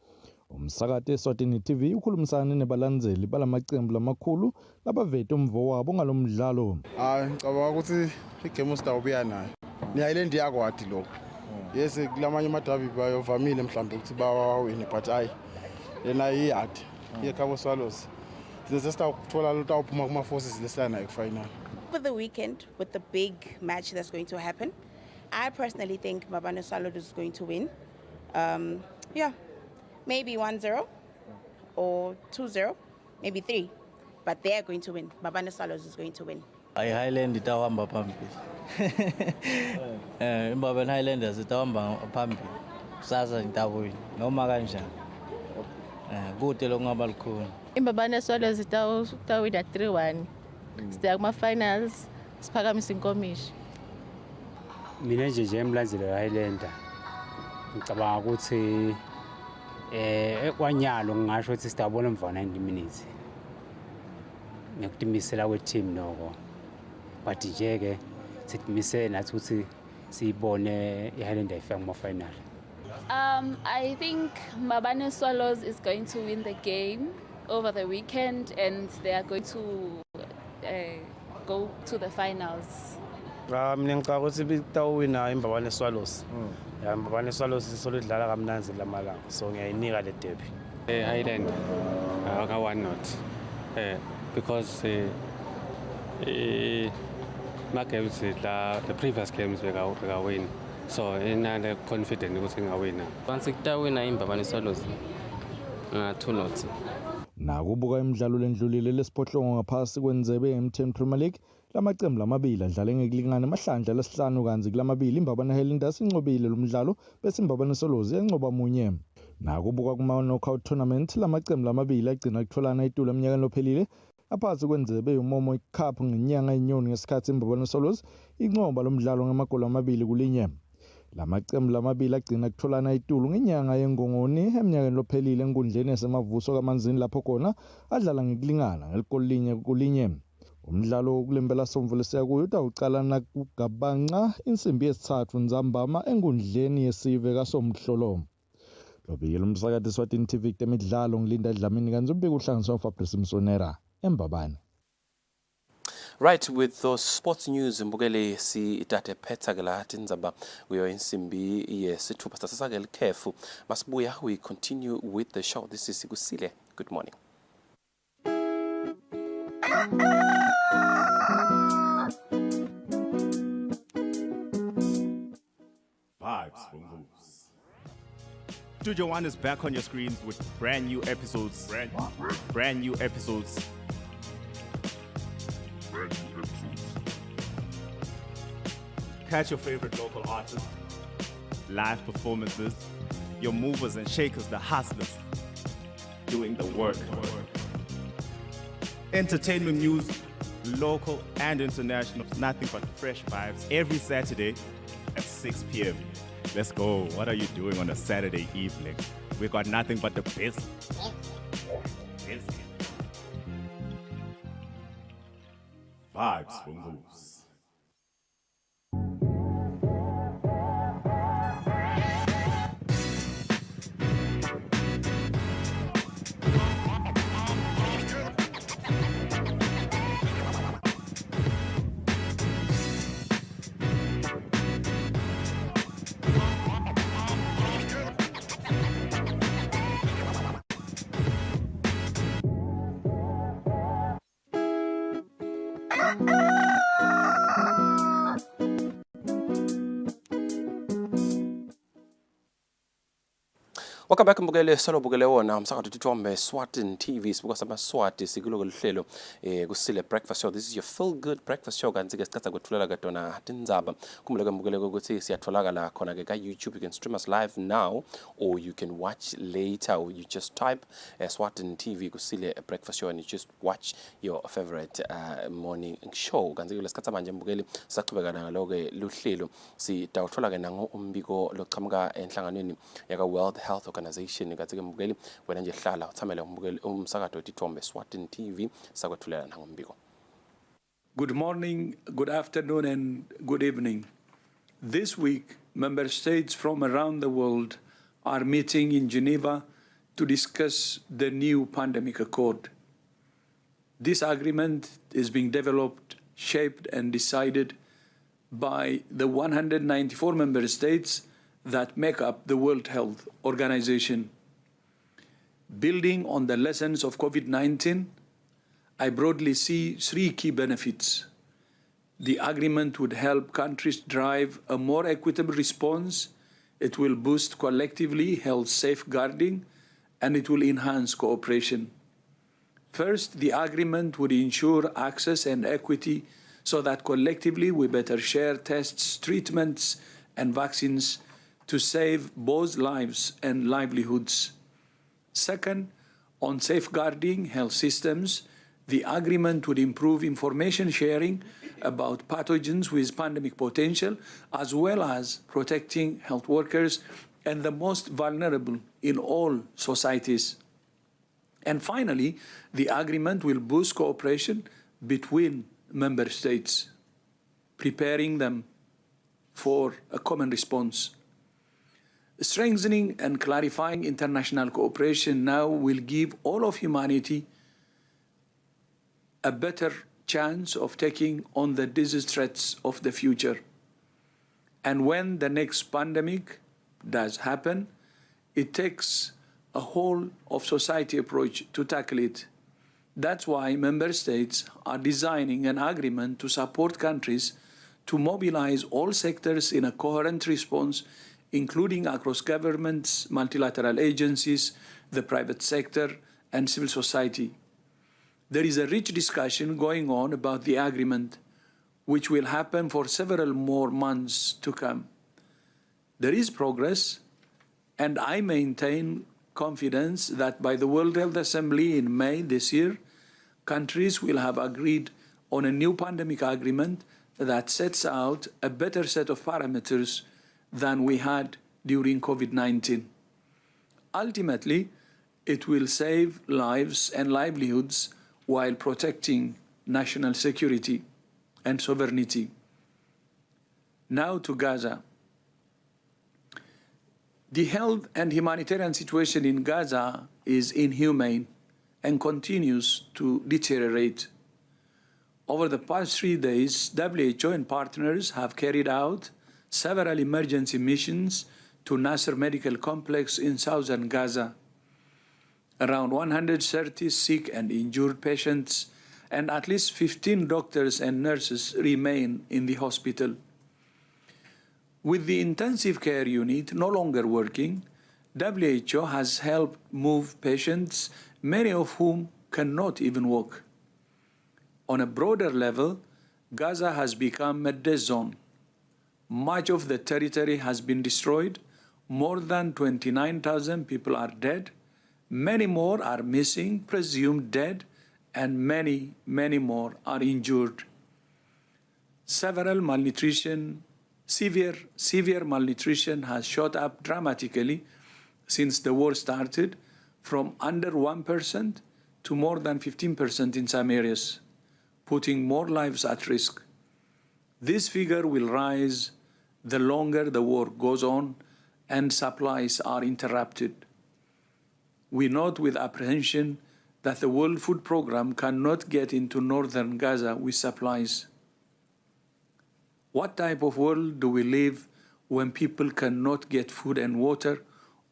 Umsakazo Eswatini TV ukhulumisana nebalandzeli balamacembu lamakhulu labavete umvo wabo ngalomdlalo. Ngicabanga ukuthi igame sitawubuya nayo. Ni-Island yakwadi lokho. Yes kulamanye amadabi bayovamile mhlambe ukuthi bawawine but yena iyadi. Yekhabo Swallows. Sesitawuthola lutawuphuma kuma forces lesana efinal. Over the weekend with the big match that's going to happen, I personally think Mbabane Swallows is going to win. Maybe 1-0 or 2-0, maybe 3. But they are going to win. Mbabane Swallows is going to win. Highland itawamba phambili. Mbabane Highlanders itawamba phambili. Sasa itawina noma kanjani. Kude lokungaba likhulu. Mbabane Swallows itawina 3-1. Sitaya kuma finals siphakamisa inkomishi. Mina nje emlandzelo Highlander. Ngicabanga ukuthi kwanyalo ngisho ukuthi sitabona emva 90 minutes ngikudimisela kweteam noko but nje ke sidimisele nathi ukuthi siyibone iHighlanders ifika kuma final. I think Mbabane Swallows is going to win the game over the weekend and they are going to go to the finals. Mina ngicabanga ukuthi bitawina iMbabane Swallows. Mbabane Swallows solidlala kamnanzi lamalanga so ngiyayinika le derby. Highland aka one not because my games the previous games we got win, so I'm confident ukuthi ngawina. Once kutawina imbabane Swallows 2-0. Nakubuka imidlalo lendlulile lesiphohlongo ngaphasi kwenzebe ye-M10 Premier League lamaqembu lamabili adlale ngekulingana amahlandla lesihlanu kanzi kulamabili imbabane Highlanders inqobile lo mdlalo bese imbabane Swallows yanqoba munye. Nakubuka kuma-knockout tournament lamaqembu lamabili agcina kutholana itulo eminyakeni lophelile aphansi kwenzebe yoMomo Cup ngenyanga yenyoni ngesikhathi imbabane Swallows inqoba lo mdlalo ngamagoli amabili kulinye. Lamaqembu lamabili agcina kutholana itulo ngenyanga yengongoni eminyakeni lophelile enkundleni yasemavuso kaManzini lapho khona adlala ngekulingana ngeligoli linye kulinye. Umdlalo wokulembela somvu lesiya kuyo utawuqala nakugabanqa insimbi yesithathu nzambama enkundleni yesive kaSomhlolo. Lobiyela umsakati Eswatini TV temidlalo ngilinda Dlamini kanzi umbiko uhlanganiswa uFabrice Msonera eMbabane. Right, with those sports news mbukele si itate phetha ke la tinzaba kuyo insimbi yesithupha sasake likhefu masibuya we continue with the show. This is Kusile. Good morning. Vibes from Moves. Studio One is back on your screens with brand new episodes. Brand new episodes. Catch your favorite local artists, live performances, your movers and shakers, the hustlers, doing the work. Entertainment news, local and international, nothing but fresh vibes every Saturday at 6 p.m. Let's go. What are you doing on a Saturday evening? We got nothing but the best. Vibes from Moves. Welcome back mbukele solo bukele wona umsakazo tithombe Eswatini TV sibuka samaswati sikulo lihlelo kusile breakfast show. This is your feel good breakfast show kanti ke sikhatha kwethulela kadona tinzaba kumuleke mbukele ukuthi siyatholakala khona ke ka YouTube. You can stream us live now or you can watch later, or you just type Eswatini TV kusile breakfast show and you just watch your favorite morning show. Kanti ke lesikhatha manje mbukele saqhubeka nalo ke luhlelo sitawuthola ke nango umbiko loqhamuka enhlanganweni yaka World Health Organization kathi ke mbukeli wena nje hlala uthamela umbukeli umsakazo tithombe Eswatini TV sakwethulela nangombiko. Good morning, good afternoon and good evening. This week, member states from around the world are meeting in Geneva to discuss the new pandemic accord. This agreement is being developed, shaped and decided by the 194 member states that make up the World Health Organization. Building on the lessons of COVID-19, I broadly see three key benefits. The agreement would help countries drive a more equitable response, it will boost collectively health safeguarding, and it will enhance cooperation. First, the agreement would ensure access and equity so that collectively we better share tests, treatments, and vaccines to save both lives and livelihoods. Second, on safeguarding health systems, the agreement would improve information sharing about pathogens with pandemic potential, as well as protecting health workers and the most vulnerable in all societies. And finally, the agreement will boost cooperation between member states, preparing them for a common response. Strengthening and clarifying international cooperation now will give all of humanity a better chance of taking on the disease threats of the future. And when the next pandemic does happen, it takes a whole of society approach to tackle it. That's why member states are designing an agreement to support countries to mobilize all sectors in a coherent response, including across governments, multilateral agencies, the private sector, and civil society. There is a rich discussion going on about the agreement, which will happen for several more months to come. There is progress, and I maintain confidence that by the World Health Assembly in May this year, countries will have agreed on a new pandemic agreement that sets out a better set of parameters than we had during COVID-19. Ultimately, it will save lives and livelihoods while protecting national security and sovereignty. Now to Gaza. The health and humanitarian situation in Gaza is inhumane and continues to deteriorate. Over the past 3 days, WHO and partners have carried out several emergency missions to Nasser Medical Complex in southern Gaza. Around 130 sick and injured patients and at least 15 doctors and nurses remain in the hospital. With the intensive care unit no longer working, WHO has helped move patients, many of whom cannot even walk. On a broader level, Gaza has become a death zone. Much of the territory has been destroyed. More than 29,000 people are dead. Many more are missing, presumed dead, and many, many more are injured. Severe malnutrition has shot up dramatically since the war started, from under 1% to more than 15% in some areas, putting more lives at risk. This figure will rise the longer the war goes on and supplies are interrupted. We note with apprehension that the World Food Programme cannot get into northern Gaza with supplies. What type of world do we live when people cannot get food and water,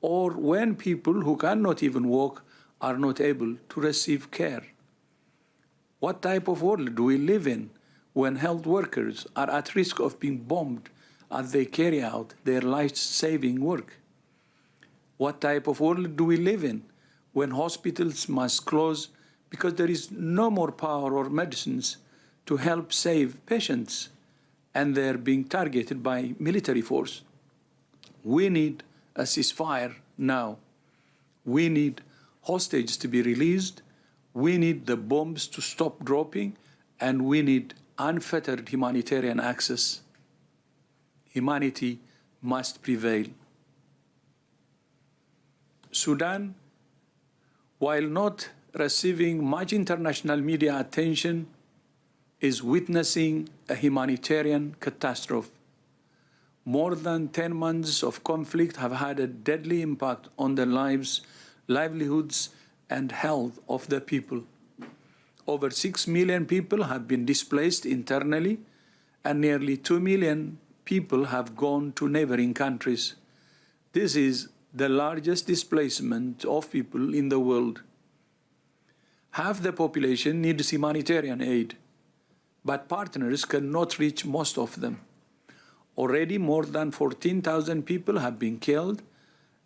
or when people who cannot even walk are not able to receive care? What type of world do we live in when health workers are at risk of being bombed as they carry out their life-saving work? What type of world do we live in when hospitals must close because there is no more power or medicines to help save patients and they're being targeted by military force? We need a ceasefire now. We need hostages to be released. We need the bombs to stop dropping, and we need unfettered humanitarian access. Humanity must prevail. Sudan, while not receiving much international media attention, is witnessing a humanitarian catastrophe. More than 10 months of conflict have had a deadly impact on the lives, livelihoods, and health of the people. Over 6 million people have been displaced internally, and nearly 2 million people have gone to neighboring countries. This is the largest displacement of people in the world. Half the population needs humanitarian aid, but partners cannot reach most of them. Already more than 14,000 people have been killed,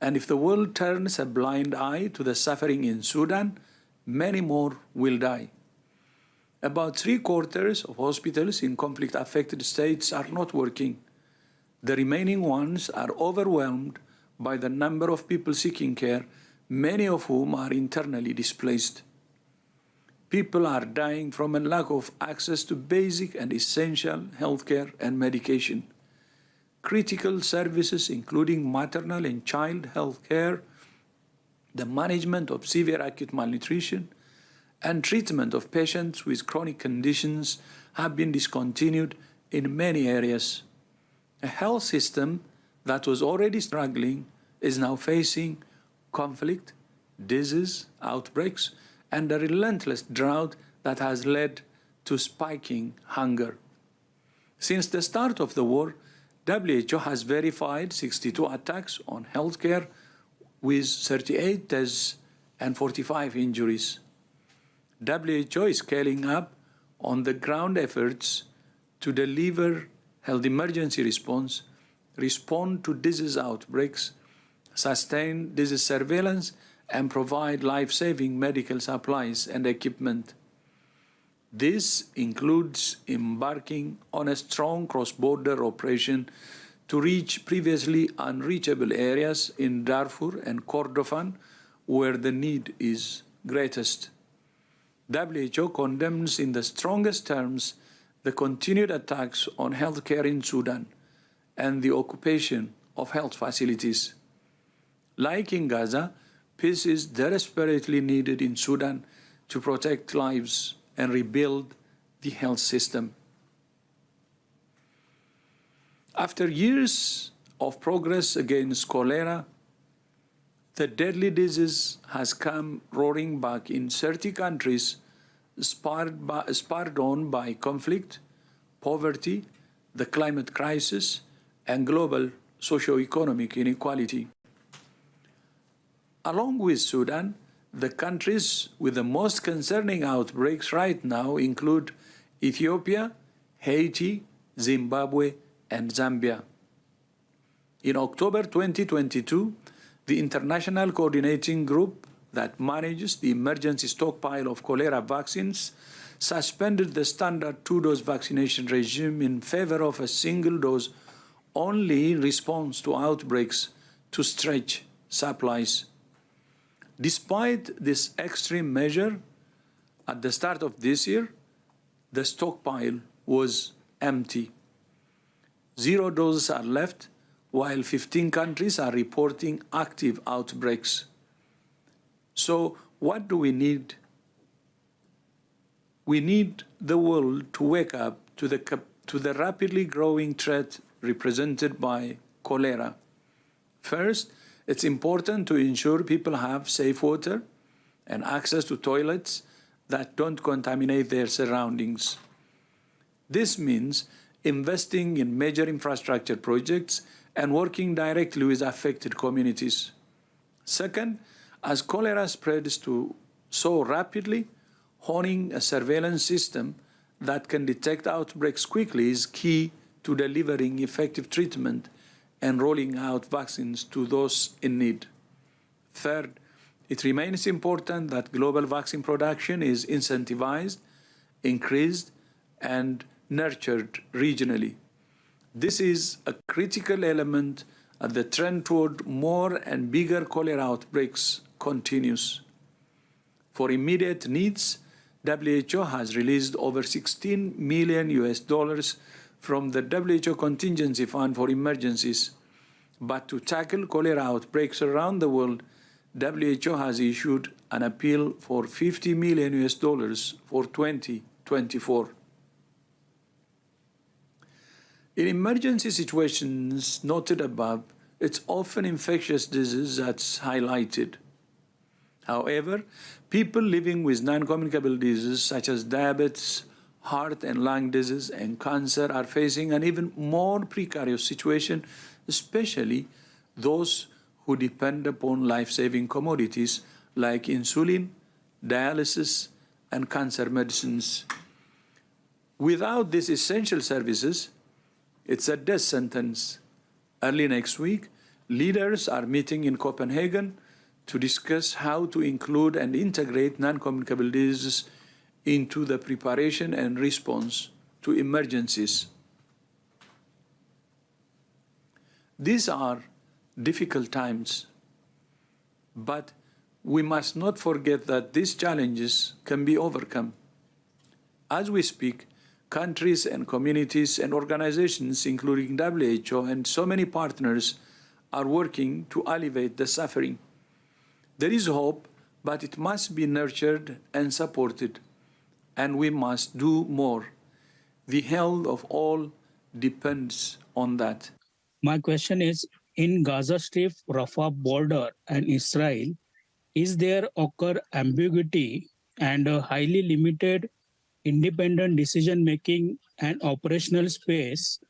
and if the world turns a blind eye to the suffering in Sudan, many more will die. About 3/4 of hospitals in conflict-affected states are not working. The remaining ones are overwhelmed by the number of people seeking care, many of whom are internally displaced. People are dying from a lack of access to basic and essential healthcare and medication. Critical services, including maternal and child health care, the management of severe acute malnutrition, and treatment of patients with chronic conditions have been discontinued in many areas. A health system that was already struggling is now facing conflict, disease, outbreaks, and a relentless drought that has led to spiking hunger. Since the start of the war, WHO has verified 62 attacks on healthcare with 38 deaths and 45 injuries. WHO is scaling up on the ground efforts to deliver health emergency response, respond to disease outbreaks, sustain disease surveillance, and provide life-saving medical supplies and equipment. This includes embarking on a strong cross-border operation to reach previously unreachable areas in Darfur and Kordofan, where the need is greatest. WHO condemns in the strongest terms the continued attacks on healthcare in Sudan and the occupation of health facilities. Like in Gaza, peace is desperately needed in Sudan to protect lives and rebuild the health system. After years of progress against cholera, the deadly disease has come roaring back in 30 countries, spurred on by conflict, poverty, the climate crisis, and global socio-economic inequality. Along with Sudan, the countries with the most concerning outbreaks right now include Ethiopia, Haiti, Zimbabwe, and Zambia. In October 2022, the International Coordinating Group that manages the emergency stockpile of cholera vaccines suspended the standard two-dose vaccination regime in favor of a single dose only in response to outbreaks to stretch supplies. Despite this extreme measure, at the start of this year, the stockpile was empty. 0 doses are left, while 15 countries are reporting active outbreaks. So what do we need? We need the world to wake up to the rapidly growing threat represented by cholera. First, it's important to ensure people have safe water and access to toilets that don't contaminate their surroundings. This means investing in major infrastructure projects and working directly with affected communities. Second, as cholera spreads so rapidly, honing a surveillance system that can detect outbreaks quickly is key to delivering effective treatment and rolling out vaccines to those in need. Third, it remains important that global vaccine production is incentivized, increased, and nurtured regionally. This is a critical element as the trend toward more and bigger cholera outbreaks continues. For immediate needs, WHO has released over $16 million from the WHO Contingency Fund for Emergencies. But to tackle cholera outbreaks around the world, WHO has issued an appeal for $50 million for 2024. In emergency situations noted above, it's often infectious disease that's highlighted. However, people living with non-communicable diseases such as diabetes, heart and lung disease, and cancer are facing an even more precarious situation, especially those who depend upon life-saving commodities like insulin, dialysis, and cancer medicines. Without these essential services, it's a death sentence. Early next week, leaders are meeting in Copenhagen to discuss how to include and integrate non-communicable diseases into the preparation and response to emergencies. These are difficult times, but we must not forget that these challenges can be overcome. As we speak, countries and communities and organizations, including WHO and so many partners, are working to alleviate the suffering. There is hope, but it must be nurtured and supported, and we must do more. The health of all depends on that. My question is, in Gaza Strip, Rafah border and Israel, is there occur ambiguity and a highly limited independent decision-making and operational space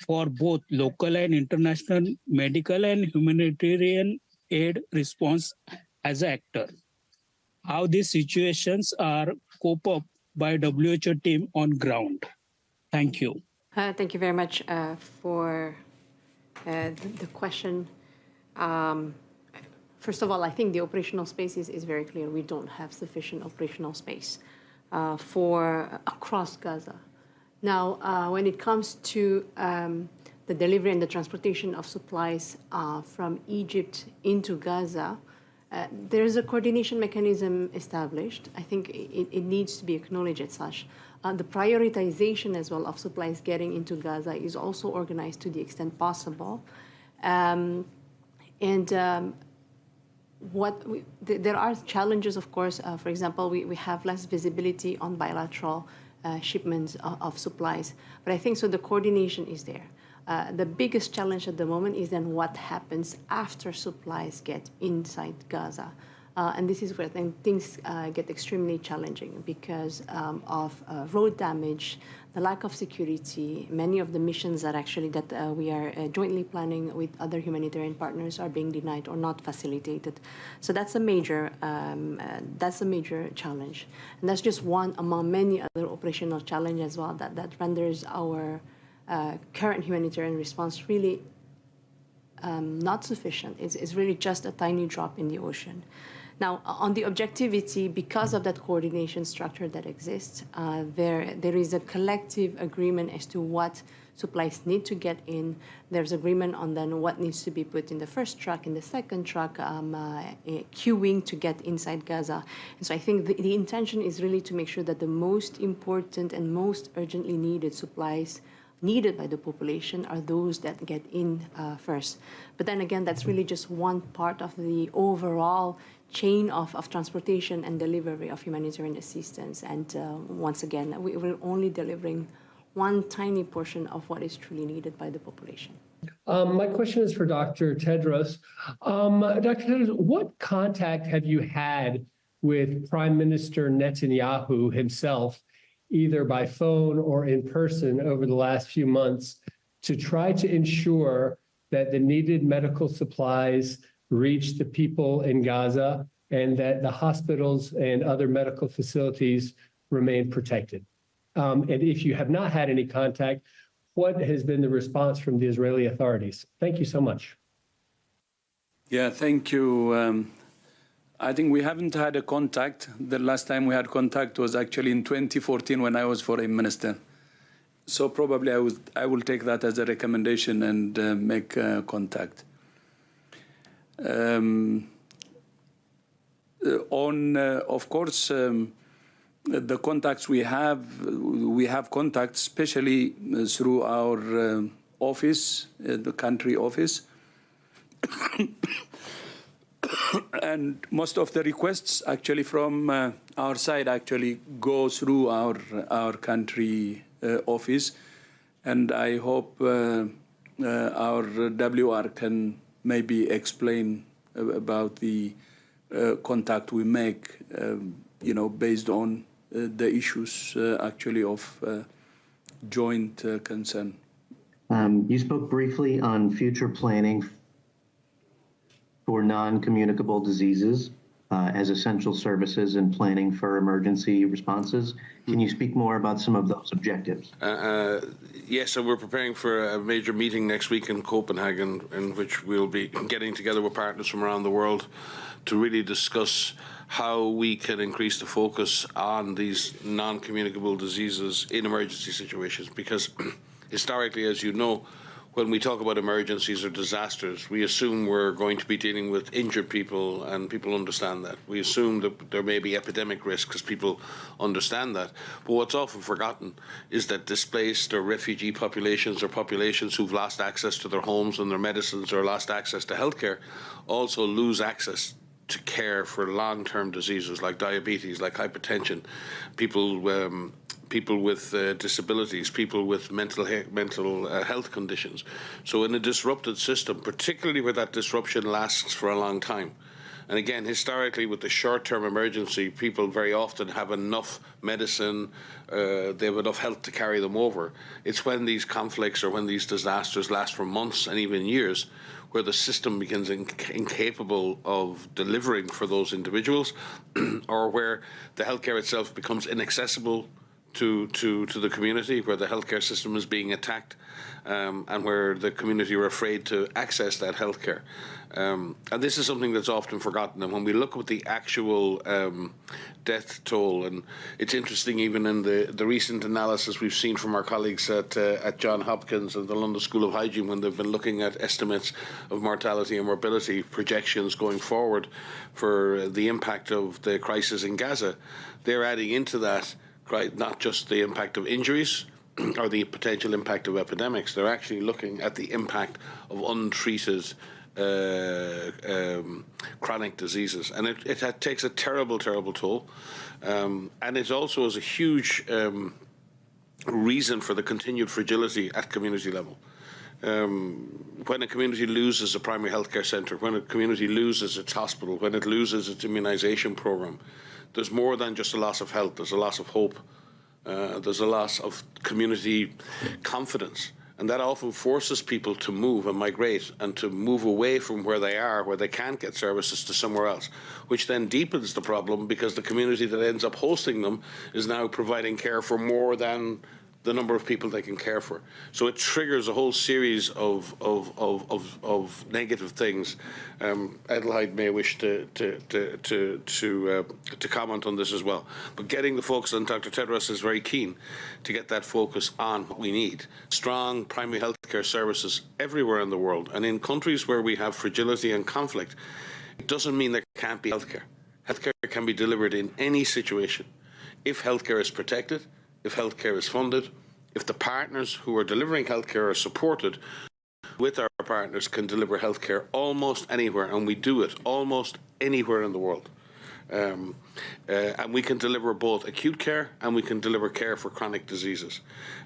for both local and international medical and humanitarian aid response as an actor. How these situations are coped up by WHO team on ground. Thank you. Thank you very much for the question. First of all, I think the operational space is very clear. We don't have sufficient operational space for across Gaza. Now, when it comes to the delivery and the transportation of supplies from Egypt into Gaza, there is a coordination mechanism established. I think it needs to be acknowledged as such. The prioritization as well of supplies getting into Gaza is also organized to the extent possible. There are challenges, of course. For example, we have less visibility on bilateral shipments of supplies. But I think so the coordination is there. The biggest challenge at the moment is then what happens after supplies get inside Gaza. And this is where then things get extremely challenging because of road damage, the lack of security. Many of the missions that we are jointly planning with other humanitarian partners are being denied or not facilitated. So that's a major challenge, and that's just one among many other operational challenges as well that renders our current humanitarian response really not sufficient. It's really just a tiny drop in the ocean. Now, on the objectivity, because of that coordination structure that exists, there is a collective agreement as to what supplies need to get in. There's agreement on then what needs to be put in the first truck, in the second truck, queuing to get inside Gaza. And so I think the intention is really to make sure that the most important and most urgently needed supplies needed by the population are those that get in first. But then again, that's really just one part of the overall chain of transportation and delivery of humanitarian assistance. And once again, we're only delivering one tiny portion of what is truly needed by the population. My question is for Dr. Tedros. Dr. Tedros, what contact have you had with Prime Minister Netanyahu himself, either by phone or in person over the last few months, to try to ensure that the needed medical supplies reach the people in Gaza and that the hospitals and other medical facilities remain protected? And if you have not had any contact, what has been the response from the Israeli authorities? Thank you so much. Yeah, thank you. I think we haven't had a contact. The last time we had contact was actually in 2014 when I was foreign minister. So probably I will take that as a recommendation and make contact. Of course, the contacts we have contacts, especially through our office, the country office. And most of the requests actually from our side actually go through our country office. And I hope our WR can maybe explain about the contact we make, based on the issues actually of joint concern. You spoke briefly on future planning for non-communicable diseases as essential services and planning for emergency responses. Can you speak more about some of those objectives? Yes, so we're preparing for a major meeting next week in Copenhagen, in which we'll be getting together with partners from around the world to really discuss how we can increase the focus on these non-communicable diseases in emergency situations. Because historically, as you know, when we talk about emergencies or disasters, we assume we're going to be dealing with injured people, and people understand that. We assume that there may be epidemic risk because people understand that. But what's often forgotten is that displaced or refugee populations or populations who've lost access to their homes and their medicines or lost access to healthcare also lose access to care for long-term diseases like diabetes, like hypertension, people with disabilities, people with mental health conditions. So in a disrupted system, particularly where that disruption lasts for a long time, And again, historically, with the short-term emergency, people very often have enough medicine, they have enough health to carry them over. It's when these conflicts or when these disasters last for months and even years where the system becomes incapable of delivering for those individuals or where the healthcare itself becomes inaccessible to the community, where the healthcare system is being attacked, and where the community are afraid to access that healthcare. And this is something that's often forgotten. And when we look at the actual death toll, and it's interesting even in the recent analysis we've seen from our colleagues at Johns Hopkins and the London School of Hygiene, when they've been looking at estimates of mortality and morbidity projections going forward for the impact of the crisis in Gaza, they're adding into that not just the impact of injuries or the potential impact of epidemics. They're actually looking at the impact of untreated chronic diseases. And it takes a terrible, terrible toll. And it also is a huge reason for the continued fragility at community level. When a community loses a primary healthcare centre, when a community loses its hospital, when it loses its immunisation programme, there's more than just a loss of health. There's a loss of hope. There's a loss of community confidence. And that often forces people to move and migrate and to move away from where they are, where they can't get services, to somewhere else, which then deepens the problem because the community that ends up hosting them is now providing care for more than the number of people they can care for. So it triggers a whole series of negative things. Adelheid may wish to comment on this as well. But getting the focus on Dr. Tedros is very keen to get that focus on what we need. Strong primary healthcare services everywhere in the world. And in countries where we have fragility and conflict, it doesn't mean there can't be healthcare. Healthcare can be delivered in any situation. If healthcare is protected, if healthcare is funded, if the partners who are delivering healthcare are supported, with our partners can deliver healthcare almost anywhere, and we do it almost anywhere in the world. And we can deliver both acute care and we can deliver care for chronic diseases.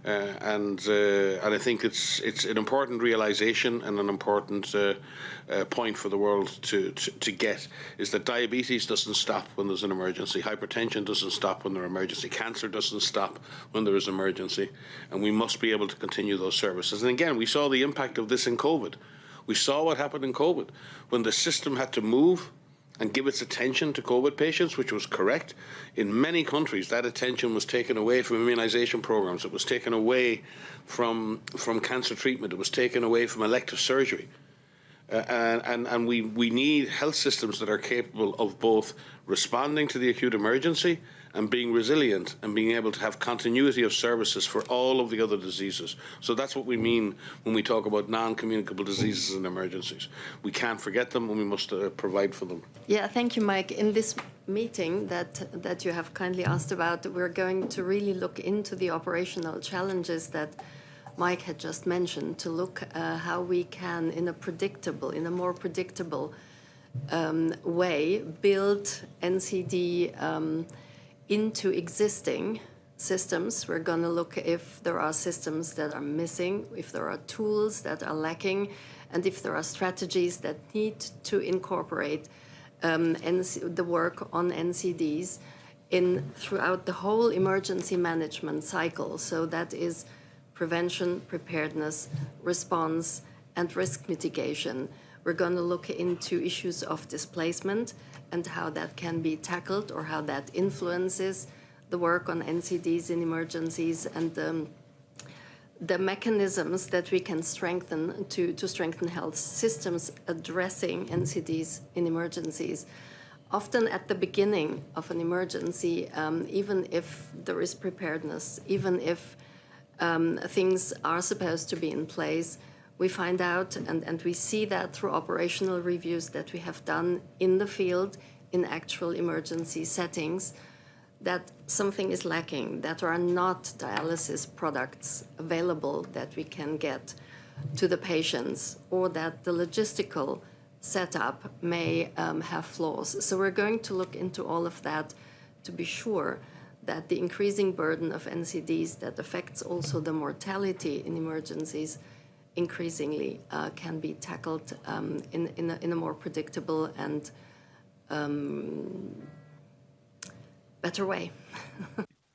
And I think it's an important realization and an important point for the world to get, is that diabetes doesn't stop when there's an emergency. Hypertension doesn't stop when there's an emergency. Cancer doesn't stop when there is an emergency. And we must be able to continue those services. And again, we saw the impact of this in COVID. We saw what happened in COVID when the system had to move and give its attention to COVID patients, which was correct. In many countries, that attention was taken away from immunization programs. It was taken away from cancer treatment. It was taken away from elective surgery. And we need health systems that are capable of both responding to the acute emergency and being resilient and being able to have continuity of services for all of the other diseases. So that's what we mean when we talk about non-communicable diseases and emergencies. We can't forget them and we must provide for them. Yeah, thank you, Mike. In this meeting that you have kindly asked about, we're going to really look into the operational challenges that Mike had just mentioned, to look how we can, in a more predictable way, build NCD into existing systems. We're going to look if there are systems that are missing, if there are tools that are lacking, and if there are strategies that need to incorporate the work on NCDs throughout the whole emergency management cycle. So that is prevention, preparedness, response, and risk mitigation. We're going to look into issues of displacement and how that can be tackled, or how that influences the work on NCDs in emergencies, and the mechanisms that we can strengthen to strengthen health systems addressing NCDs in emergencies. Often at the beginning of an emergency, even if there is preparedness, even if things are supposed to be in place, we find out, and we see that through operational reviews that we have done in the field, in actual emergency settings, that something is lacking, that there are not dialysis products available that we can get to the patients, or that the logistical setup may have flaws. So we're going to look into all of that to be sure that the increasing burden of NCDs that affects also the mortality in emergencies increasingly can be tackled in a more predictable and better way.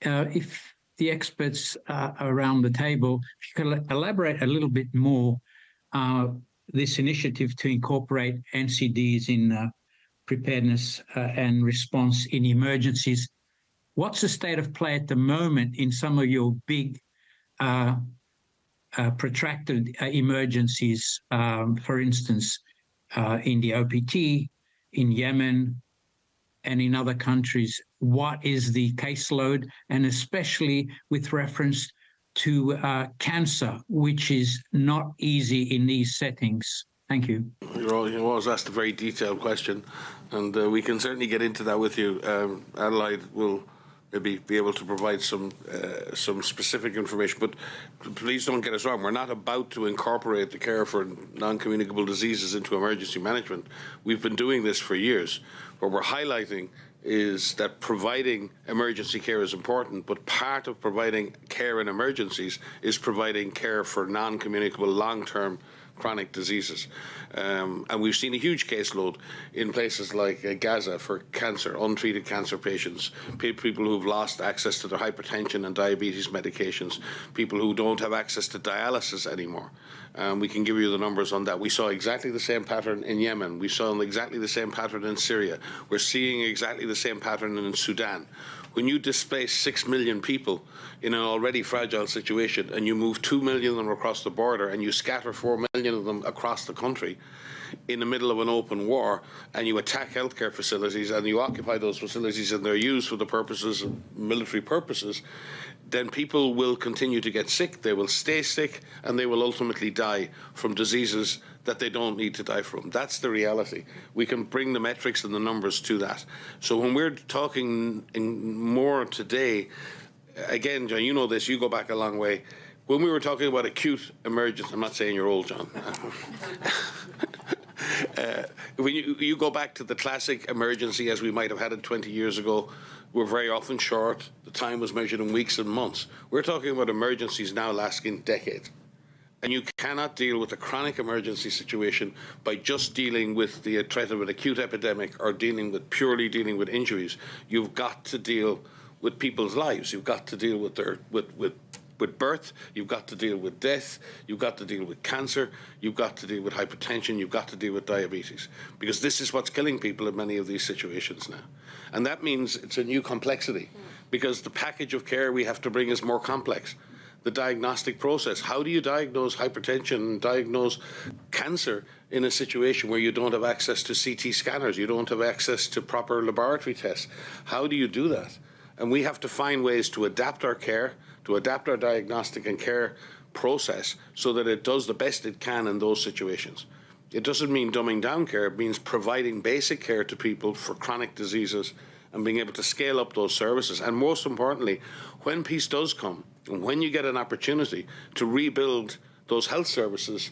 If the experts around the table, if you could elaborate a little bit more, this initiative to incorporate NCDs in preparedness and response in emergencies. What's the state of play at the moment in some of your big protracted emergencies, for instance, in the OPT, in Yemen, and in other countries? What is the caseload, and especially with reference to cancer, which is not easy in these settings? Thank you. You always asked a very detailed question, and we can certainly get into that with you. Adelaide will maybe be able to provide some specific information, but please don't get us wrong. We're not about to incorporate the care for non-communicable diseases into emergency management. We've been doing this for years. What we're highlighting is that providing emergency care is important, but part of providing care in emergencies is providing care for non-communicable long-term chronic diseases. And we've seen a huge caseload in places like Gaza for cancer, untreated cancer patients, people who've lost access to their hypertension and diabetes medications, people who don't have access to dialysis anymore. We can give you the numbers on that. We saw exactly the same pattern in Yemen. We saw exactly the same pattern in Syria. We're seeing exactly the same pattern in Sudan. When you displace 6 million people in an already fragile situation and you move 2 million of them across the border and you scatter 4 million of them across the country in the middle of an open war, and you attack healthcare facilities and you occupy those facilities and they're used for the purposes of military purposes, then people will continue to get sick, they will stay sick, and they will ultimately die from diseases that they don't need to die from. That's the reality. We can bring the metrics and the numbers to that. So when we're talking more today, again, John, you know this, you go back a long way. When we were talking about acute emergency, I'm not saying you're old, John. When you go back to the classic emergency as we might have had it 20 years ago, we're very often short. The time was measured in weeks and months. We're talking about emergencies now lasting decades. And you cannot deal with a chronic emergency situation by just dealing with the threat of an acute epidemic or purely dealing with injuries. You've got to deal with people's lives. You've got to deal with their with birth, you've got to deal with death, you've got to deal with cancer, you've got to deal with hypertension, you've got to deal with diabetes, because this is what's killing people in many of these situations now. And that means it's a new complexity, because the package of care we have to bring is more complex. The diagnostic process, how do you diagnose hypertension and diagnose cancer in a situation where you don't have access to CT scanners, you don't have access to proper laboratory tests? How do you do that? And we have to find ways to adapt our care, to adapt our diagnostic and care process so that it does the best it can in those situations. It doesn't mean dumbing down care, it means providing basic care to people for chronic diseases and being able to scale up those services. And most importantly, when peace does come, and when you get an opportunity to rebuild those health services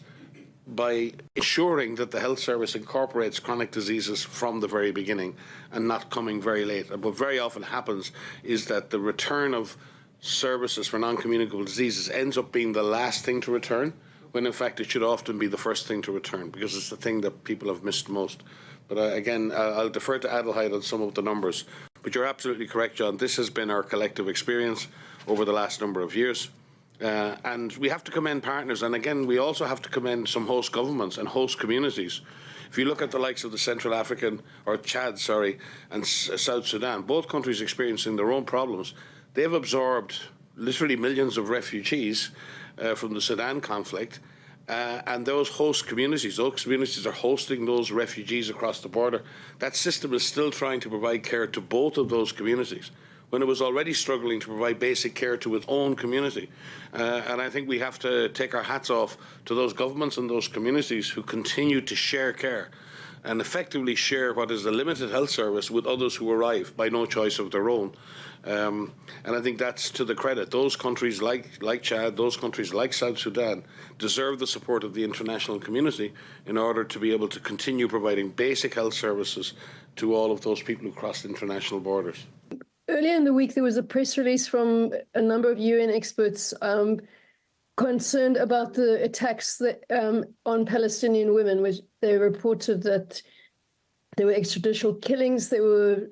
by ensuring that the health service incorporates chronic diseases from the very beginning and not coming very late. And what very often happens is that the return of services for non-communicable diseases ends up being the last thing to return, when in fact it should often be the first thing to return, because it's the thing that people have missed most. But again, I'll defer to Adelaide on some of the numbers. But you're absolutely correct, John. This has been our collective experience over the last number of years. And we have to commend partners. And again, we also have to commend some host governments and host communities. If you look at the likes of the Central African, or Chad, sorry, and South Sudan, both countries experiencing their own problems, they've absorbed literally millions of refugees from the Sudan conflict. And those host communities are hosting those refugees across the border. That system is still trying to provide care to both of those communities when it was already struggling to provide basic care to its own community. And I think we have to take our hats off to those governments and those communities who continue to share care and effectively share what is a limited health service with others who arrive by no choice of their own. And I think that's to the credit. Those countries like Chad, those countries like South Sudan deserve the support of the international community in order to be able to continue providing basic health services to all of those people who cross international borders. Earlier in the week, there was a press release from a number of UN experts concerned about the attacks that, on Palestinian women, which they reported that There were extrajudicial killings. There were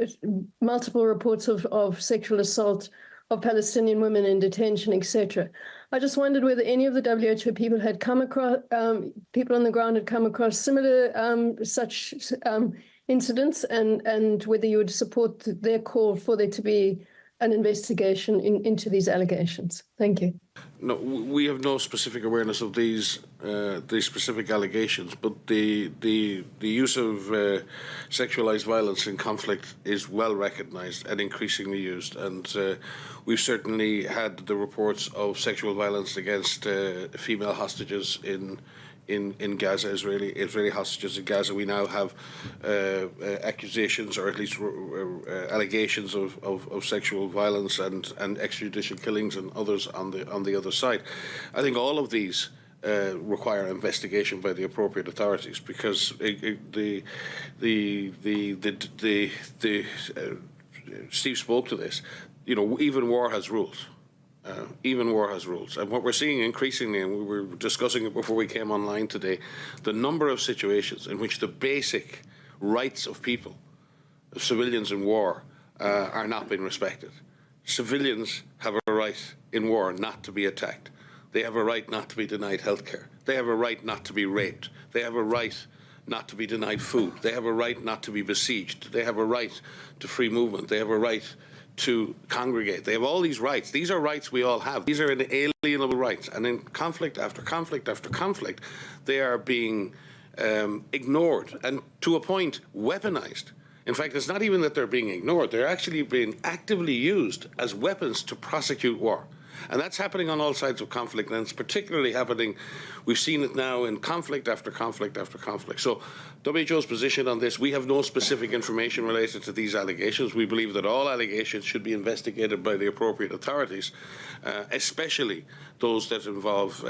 multiple reports of sexual assault of Palestinian women in detention, etc. I just wondered whether any of the WHO people had come across, people on the ground had come across similar such incidents, and whether you would support their call for there to be an investigation into these allegations. Thank you. No, we have no specific awareness of these specific allegations, but the use of sexualized violence in conflict is well recognized and increasingly used, and we've certainly had the reports of sexual violence against female hostages in Gaza, Israeli hostages in Gaza. We now have accusations, or at least allegations of sexual violence and extrajudicial killings and others on the other side. I think all of these require investigation by the appropriate authorities, because Steve spoke to this. You know, even war has rules. Even war has rules. And what we're seeing increasingly, and we were discussing it before we came online today, the number of situations in which the basic rights of people, of civilians in war, are not being respected. Civilians have a right in war not to be attacked. They have a right not to be denied healthcare. They have a right not to be raped. They have a right not to be denied food. They have a right not to be besieged. They have a right to free movement. They have a right to congregate. They have all these rights. These are rights we all have. These are inalienable rights. And in conflict after conflict after conflict, they are being ignored and, to a point, weaponized. In fact, it's not even that they're being ignored. They're actually being actively used as weapons to prosecute war. And that's happening on all sides of conflict, and it's particularly happening, we've seen it now in conflict after conflict after conflict. So WHO's position on this, we have no specific information related to these allegations. We believe that all allegations should be investigated by the appropriate authorities, especially those that involve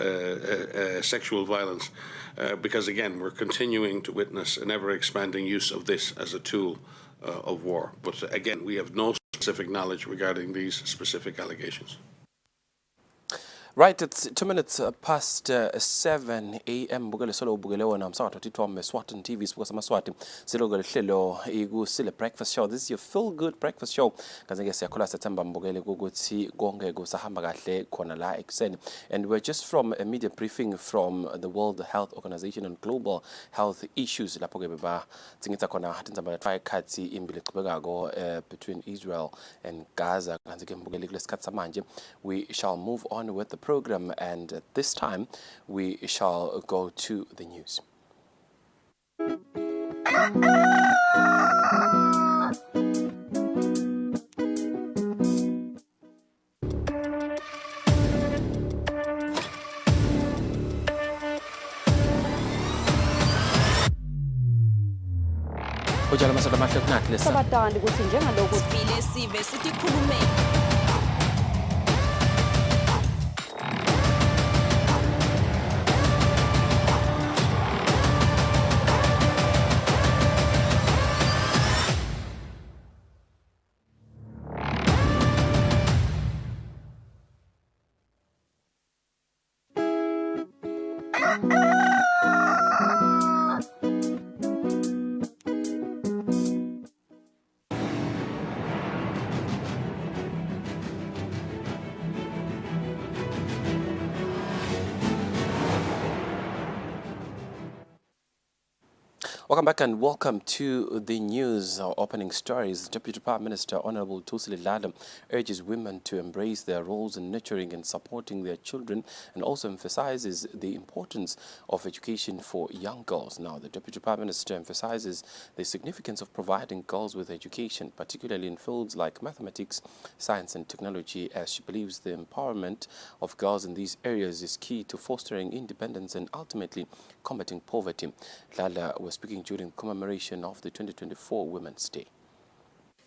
sexual violence, because, again, we're continuing to witness an ever-expanding use of this as a tool of war. But, again, we have no specific knowledge regarding these specific allegations. Right, it's 2 minutes past 7 a.m. Bugele solo bugele wona msakho thithwa Eswatini TV sibuka samaswati silogele hlelo ikusile breakfast show. This is your feel good breakfast show. Kaze ke siyakhola September mbugele ukuthi konke kusahamba kahle khona la ekuseni. And we're just from a media briefing from the World Health Organization on global health issues lapho ke beba tsingitsa khona tindzaba yakhathi imbili ecibekako between Israel and Gaza. Kaze ke mbugele kulesikhathi samanje we shall move on with the program, and at this time we shall go to the news. Ujala masada mahle kunathi sabatandi ukuthi njengalokho sivile sive sikhulume Welcome back and welcome to the news. Our opening stories. Deputy Prime Minister Honorable Kusile urges women to embrace their roles in nurturing and supporting their children, and also emphasizes the importance of education for young girls. Now, the Deputy Prime Minister emphasizes the significance of providing girls with education, particularly in fields like mathematics, science and technology, as she believes the empowerment of girls in these areas is key to fostering independence and ultimately combating poverty. Lala was speaking during commemoration of the 2024 Women's Day.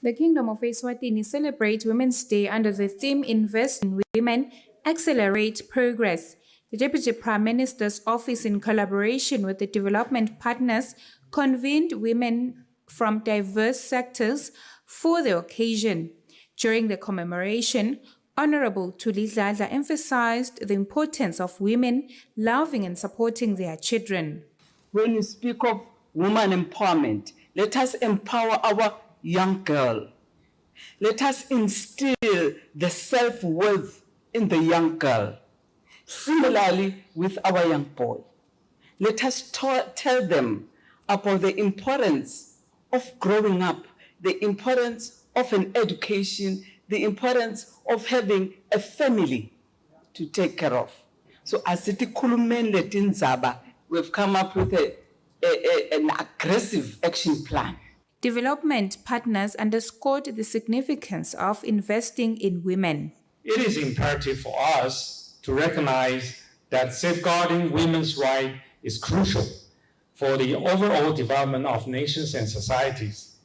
The Kingdom of Eswatini celebrates Women's Day under the theme Invest in Women, Accelerate Progress. The Deputy Prime Minister's Office, in collaboration with the development partners, convened women from diverse sectors for the occasion. During the commemoration, Honorable Tulidladla emphasized the importance of women loving and supporting their children. When you speak of woman empowerment, Let us empower our young girl. Let us instill the self-worth in the young girl. Similarly with our young boy. Let us tell them about the importance of growing up, the importance of an education, the importance of having a family to take care of. So as we've come up with an aggressive action plan. Development partners underscored the significance of investing in women. It is imperative for us to recognize that safeguarding women's rights is crucial for the overall development of nations and societies.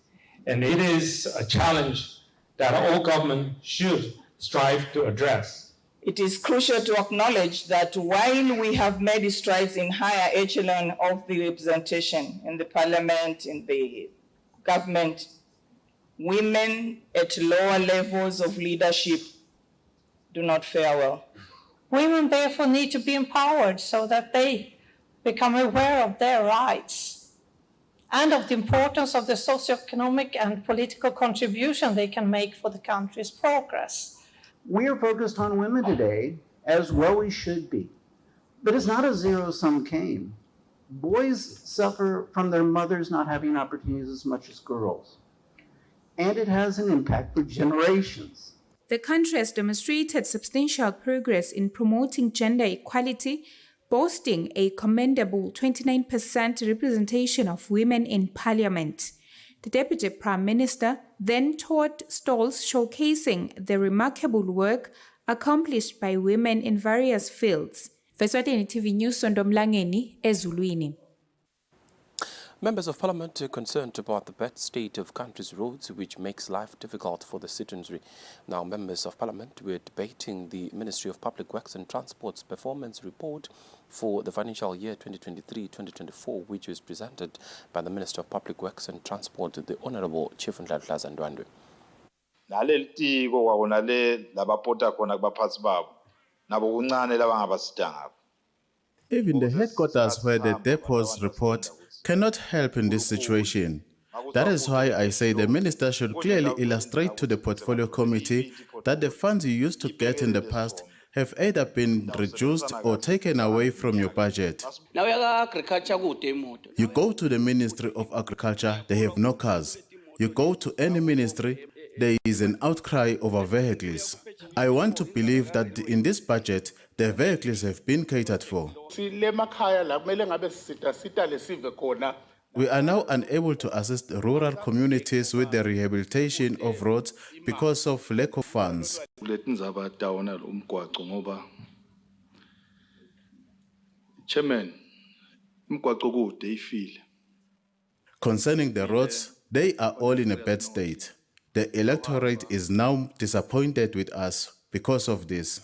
And it is a challenge that all governments should strive to address. It is crucial to acknowledge that while we have made strides in higher echelon of the representation in the parliament, in the government, women at lower levels of leadership do not fare well. Women therefore need to be empowered so that they become aware of their rights and of the importance of the socioeconomic and political contribution they can make for the country's progress. We are focused on women today, as well we should be. But it's not a zero-sum game. Boys suffer from their mothers not having opportunities as much as girls. And it has an impact for generations. The country has demonstrated substantial progress in promoting gender equality, boasting a commendable 29% representation of women in parliament. The Deputy Prime Minister then taught stalls showcasing the remarkable work accomplished by women in various fields. Eswatini TV News Sondomlangeni, Ezulwini. Members of Parliament are concerned about the bad state of country's roads, which makes life difficult for the citizenry. Now, members of Parliament were debating the Ministry of Public Works and Transport's performance report for the financial year 2023-2024, which was presented by the Minister of Public Works and Transport, the Honourable Chief Ndladla Ndwandwe. Even the headquarters where the depots report cannot help in this situation. That is why I say the minister should clearly illustrate to the portfolio committee that the funds you used to get in the past have either been reduced or taken away from your budget. You go to the Ministry of Agriculture, they have no cars. You go to any ministry, there is an outcry over vehicles. I want to believe that in this budget, the vehicles have been catered for. We are now unable to assist rural communities with the rehabilitation of roads because of lack of funds. Chairman, concerning the roads, they are all in a bad state. The electorate is now disappointed with us because of this.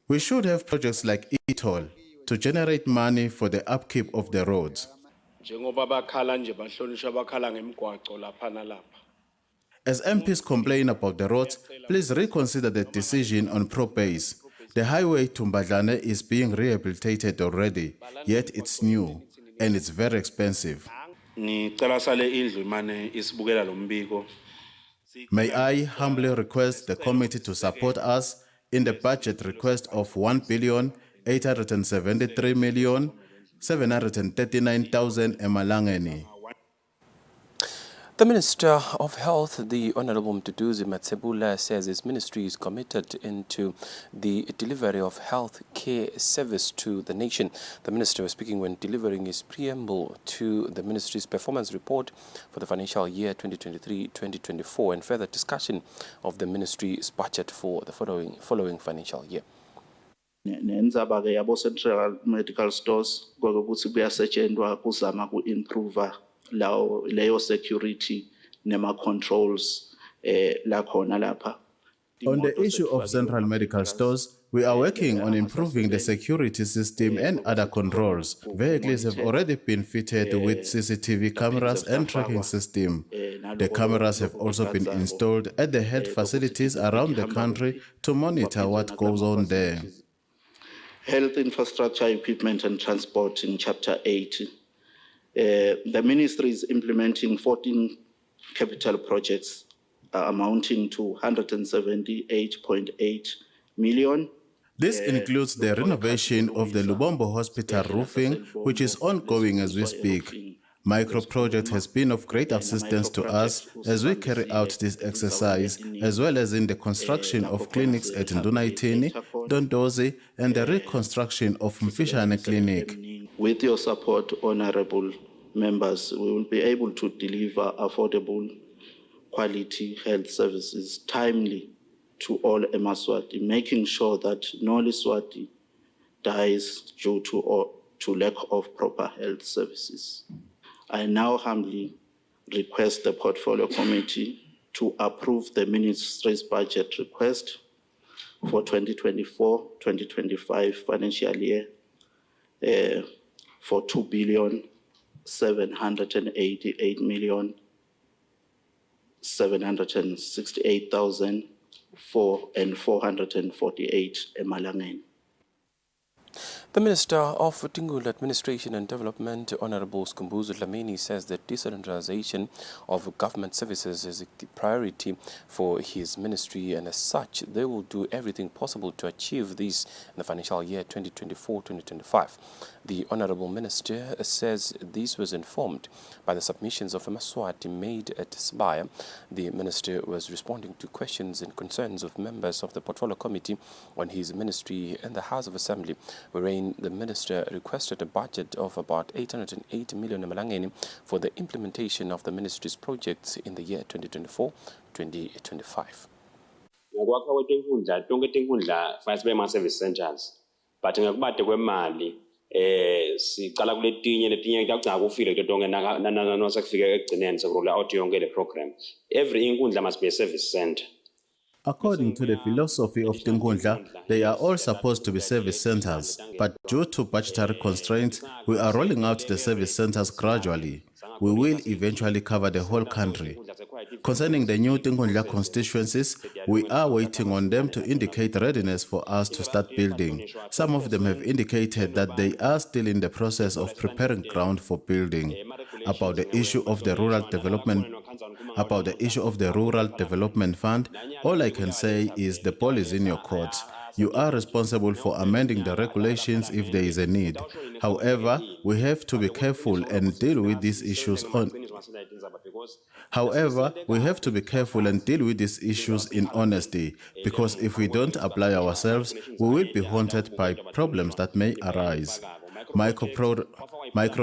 We should have projects like e-toll to generate money for the upkeep of the roads. As MPs complain about the roads, please reconsider the decision on pro-base. The highway to Mbadlane is being rehabilitated already, yet it's new and it's very expensive. May I humbly request the committee to support us in the budget request of 1,873,739,000 emalangeni. The Minister of Health, the Honourable Mduduzi Matsebula, says his ministry is committed into the delivery of health care service to the nation. The Minister was speaking when delivering his preamble to the Ministry's performance report for the financial year 2023-2024 and further discussion of the Ministry's budget for the following financial year. Nenzaba-ke yabo central medical stores ngokuthi kuyasetshenzwa kuzama ku-improve leyo security nema controls la khona lapha. On the issue of central medical stores, we are working on improving the security system and other controls. Vehicles have already been fitted with CCTV cameras and tracking system. The cameras have also been installed at the health facilities around the country to monitor what goes on there. Health infrastructure, equipment and transport in Chapter 8. The ministry is implementing 14 capital projects amounting to 178.8 million. This includes the renovation of the Lubombo Hospital roofing, which is ongoing as we speak. Micro project has been of great assistance to us as we carry out this exercise, as well as in the construction of clinics at Ndunaitini, Dondozi, and the reconstruction of Mfishane Clinic. With your support, honorable members, we will be able to deliver affordable, quality health services timely to all Emaswati, making sure that no Liswati dies due to lack of proper health services. I now humbly request the Portfolio Committee to approve the Ministry's budget request for 2024-2025 financial year for 2,788,448 emalangeni. The Minister of Tingul Administration and Development, Honorable Skumbuzo Dlamini, says that decentralization of government services is a priority for his ministry, and as such, they will do everything possible to achieve this in the financial year 2024-2025. The Honorable Minister says this was informed by the submissions of Emaswati made at Sibaya. The Minister was responding to questions and concerns of members of the Portfolio Committee on his ministry in the House of Assembly, wherein the Minister requested a budget of about 880 million emalangeni for the implementation of the ministry's projects in the year 2024-2025. Ngokwakha kwenkundla tonke tinkundla fanele sibe ma-service centers but ngekubade kwemali sicala letinye kuyagcina kufile kuto tonke nasekufike ekugcineni sekurole out yonke le program. Every inkundla must be a service center. According to the philosophy of Tinkundla, they are all supposed to be service centers, but due to budgetary constraints, we are rolling out the service centers gradually. We will eventually cover the whole country. Concerning the new Tinkundla constituencies, we are waiting on them to indicate readiness for us to start building. Some of them have indicated that they are still in the process of preparing ground for building. About the issue of the rural development fund, all I can say is the ball is in your court. You are responsible for amending the regulations if there is a need. However, we have to be careful and deal with these issues in honesty, because if we don't apply ourselves, we will be haunted by problems that may arise. Micro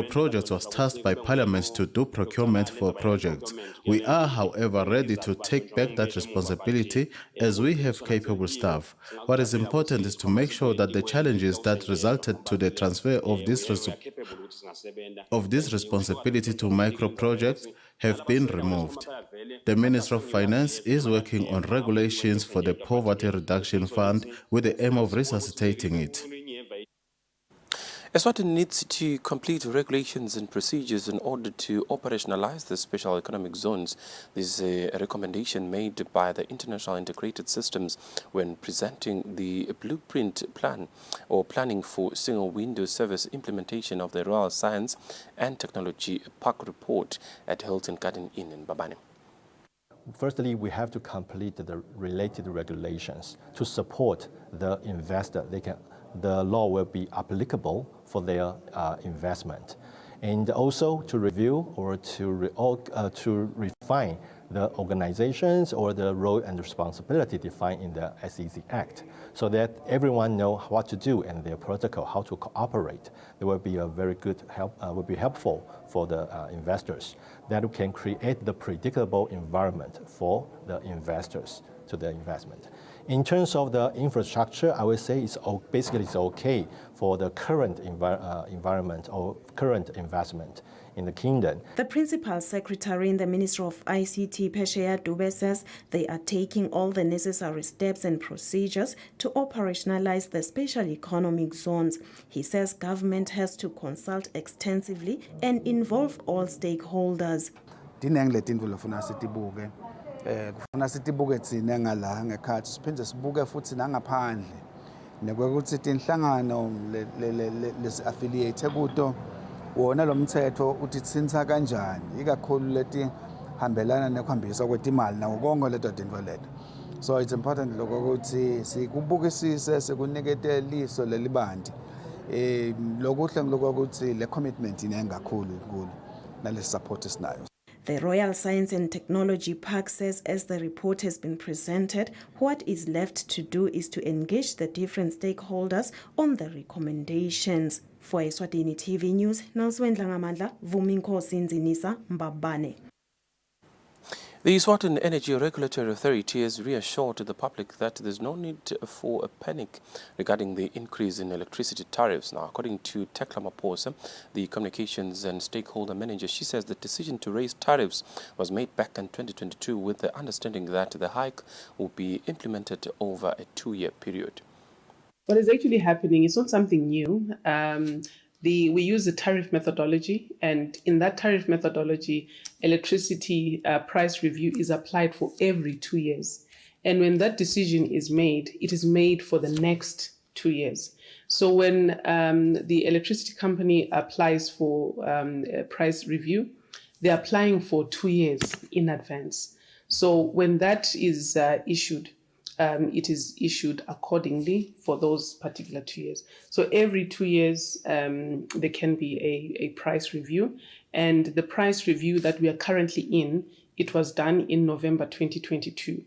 projects was tasked by Parliament to do procurement for projects. We are, however, ready to take back that responsibility as we have capable staff. What is important is to make sure that the challenges that resulted to the transfer of this responsibility to micro projects have been removed. The Minister of Finance is working on regulations for the Poverty Reduction Fund with the aim of resuscitating it. Eswatini needs to complete regulations and procedures in order to operationalize the special economic zones. This is a recommendation made by the International Integrated Systems when presenting the blueprint plan or planning for single window service implementation of the Rural Science and Technology Park report at Hilton Garden Inn in Babane. Firstly, we have to complete the related regulations to support the investor. The law will be applicable for their investment, and also to review or to refine the organizations or the role and responsibility defined in the SEC Act, so that everyone knows what to do and their protocol, how to cooperate. It will be a very good help. Will be helpful for the investors. That can create the predictable environment for the investors to the investment. In terms of the infrastructure, I would say it's okay for the current environment or current investment in the kingdom. The Principal Secretary in the Ministry of ICT, Pesheya Dube, says they are taking all the necessary steps and procedures to operationalize the special economic zones. He says government has to consult extensively and involve all stakeholders. Kufuna sitibuke tsine ngala ngekhathi siphinde sibuke futhi nangaphandle nekwekuthi tinhlangano lesi-affiliate kuto wona lo mthetho uthi tsinsa kanjani ikakhulu leti hambelana nekuhambisa kwetimali nawo konke leto tintfo leto. So it's important lokuthi sikubukisise sikunikete liso lelibanti lokuhle lokuthi le commitment inengakhulu inkulu nale support esinayo. The Royal Science and Technology Park says as the report has been presented, what is left to do is to engage the different stakeholders on the recommendations. For Eswatini TV News, Nelswen Dlangamandla, Vuminkosi Nzinisa Mbabane. The Eswatini Energy Regulatory Authority has reassured the public that there's no need for a panic regarding the increase in electricity tariffs. Now, according to Tekla Maposa, the communications and stakeholder manager, she says the decision to raise tariffs was made back in 2022 with the understanding that the hike will be implemented over a 2-year period. What is actually happening is not something new. We use the tariff methodology, and in that tariff methodology, electricity price review is applied for every 2 years. And when that decision is made, it is made for the next 2 years. So when the electricity company applies for a price review, they're applying for 2 years in advance. So when that is issued, it is issued accordingly for those particular 2 years. So every 2 years, there can be a price review. And the price review that we are currently in, it was done in November 2022.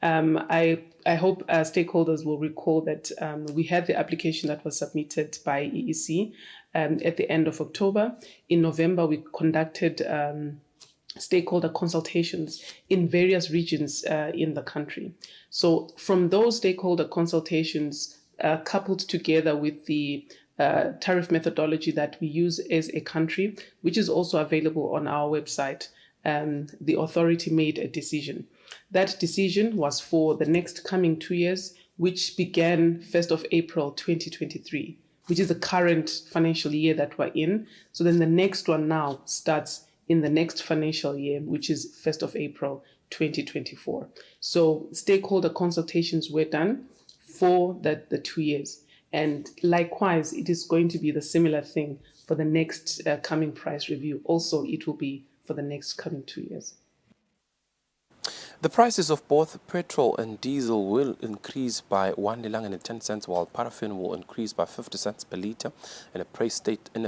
I hope stakeholders will recall that we had the application that was submitted by EEC at the end of October. In November, we conducted stakeholder consultations in various regions in the country. So from those stakeholder consultations, coupled together with the tariff methodology that we use as a country, which is also available on our website, the authority made a decision. That decision was for the next coming 2 years, which began 1st of April 2023, which is the current financial year that we're in. So then the next one now starts in the next financial year, which is 1st of April 2024. So stakeholder consultations were done for the 2 years. And likewise, it is going to be the similar thing for the next coming price review. Also, it will be for the next coming 2 years. The prices of both petrol and diesel will increase by 1 rand and 10 cents, while paraffin will increase by 50 cents per litre. In a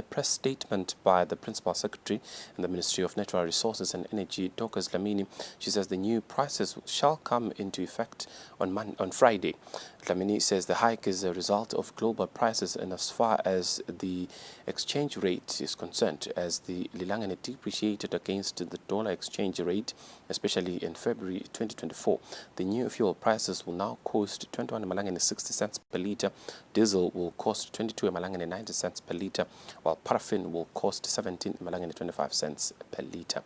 press statement by the Principal Secretary in the Ministry of Natural Resources and Energy, Dorcas Dlamini, she says the new prices shall come into effect on Friday. Dlamini says the hike is a result of global prices and as far as the exchange rate is concerned, as the lilangeni depreciated against the dollar exchange rate, especially in February 2024. The new fuel prices will now cost 21.60 per litre. Diesel will cost 22.90 per litre, while paraffin will cost 17.25 per litre.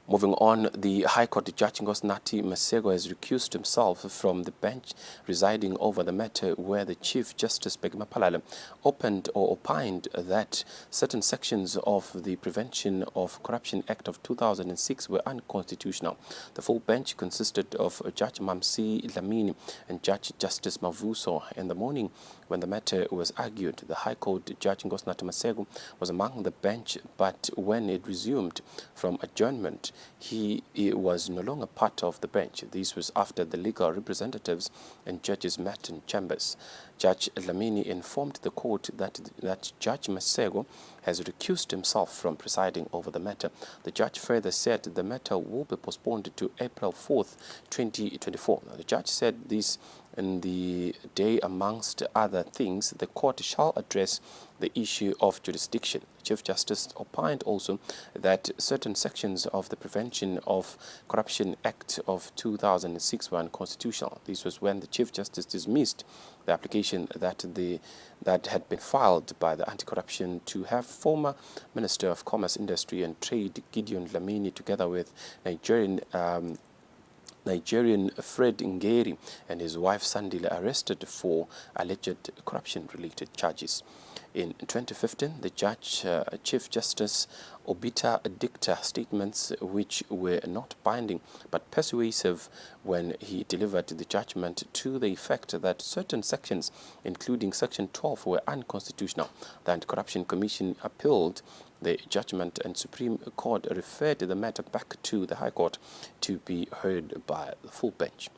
Moving on, the High Court Judge Nkosinathi Masego has recused himself from the bench presiding over the matter where the Chief Justice Begma Palala opined that certain sections of the Prevention of Corruption Act of 2006 were unconstitutional. The full bench consisted of Judge Mamsi Dlamini and Judge Justice Mavuso. In the morning, when the matter was argued, the High Court Judge Nkosinathi Masego was among the bench, but when it resumed from adjournment, he was no longer part of the bench. This was after the legal representatives and judges met in chambers. Judge Dlamini informed the court that Judge Masego has recused himself from presiding over the matter. The judge further said the matter will be postponed to April 4th, 2024. The judge said this in the day, amongst other things, the court shall address the issue of jurisdiction. Chief Justice opined also that certain sections of the Prevention of Corruption Act of 2006 were unconstitutional. This was when the Chief Justice dismissed the application that had been filed by the anti-corruption to have former Minister of Commerce, Industry and Trade Gideon Dlamini together with Nigerian Nigerian Fred Ngeri and his wife Sandile arrested for alleged corruption-related charges. In 2015, the Chief Justice Obita dicta statements which were not binding but persuasive when he delivered the judgment to the effect that certain sections, including Section 12, were unconstitutional. The Anti-Corruption Commission appealed the judgment and Supreme Court referred the matter back to the High Court to be heard by the full bench.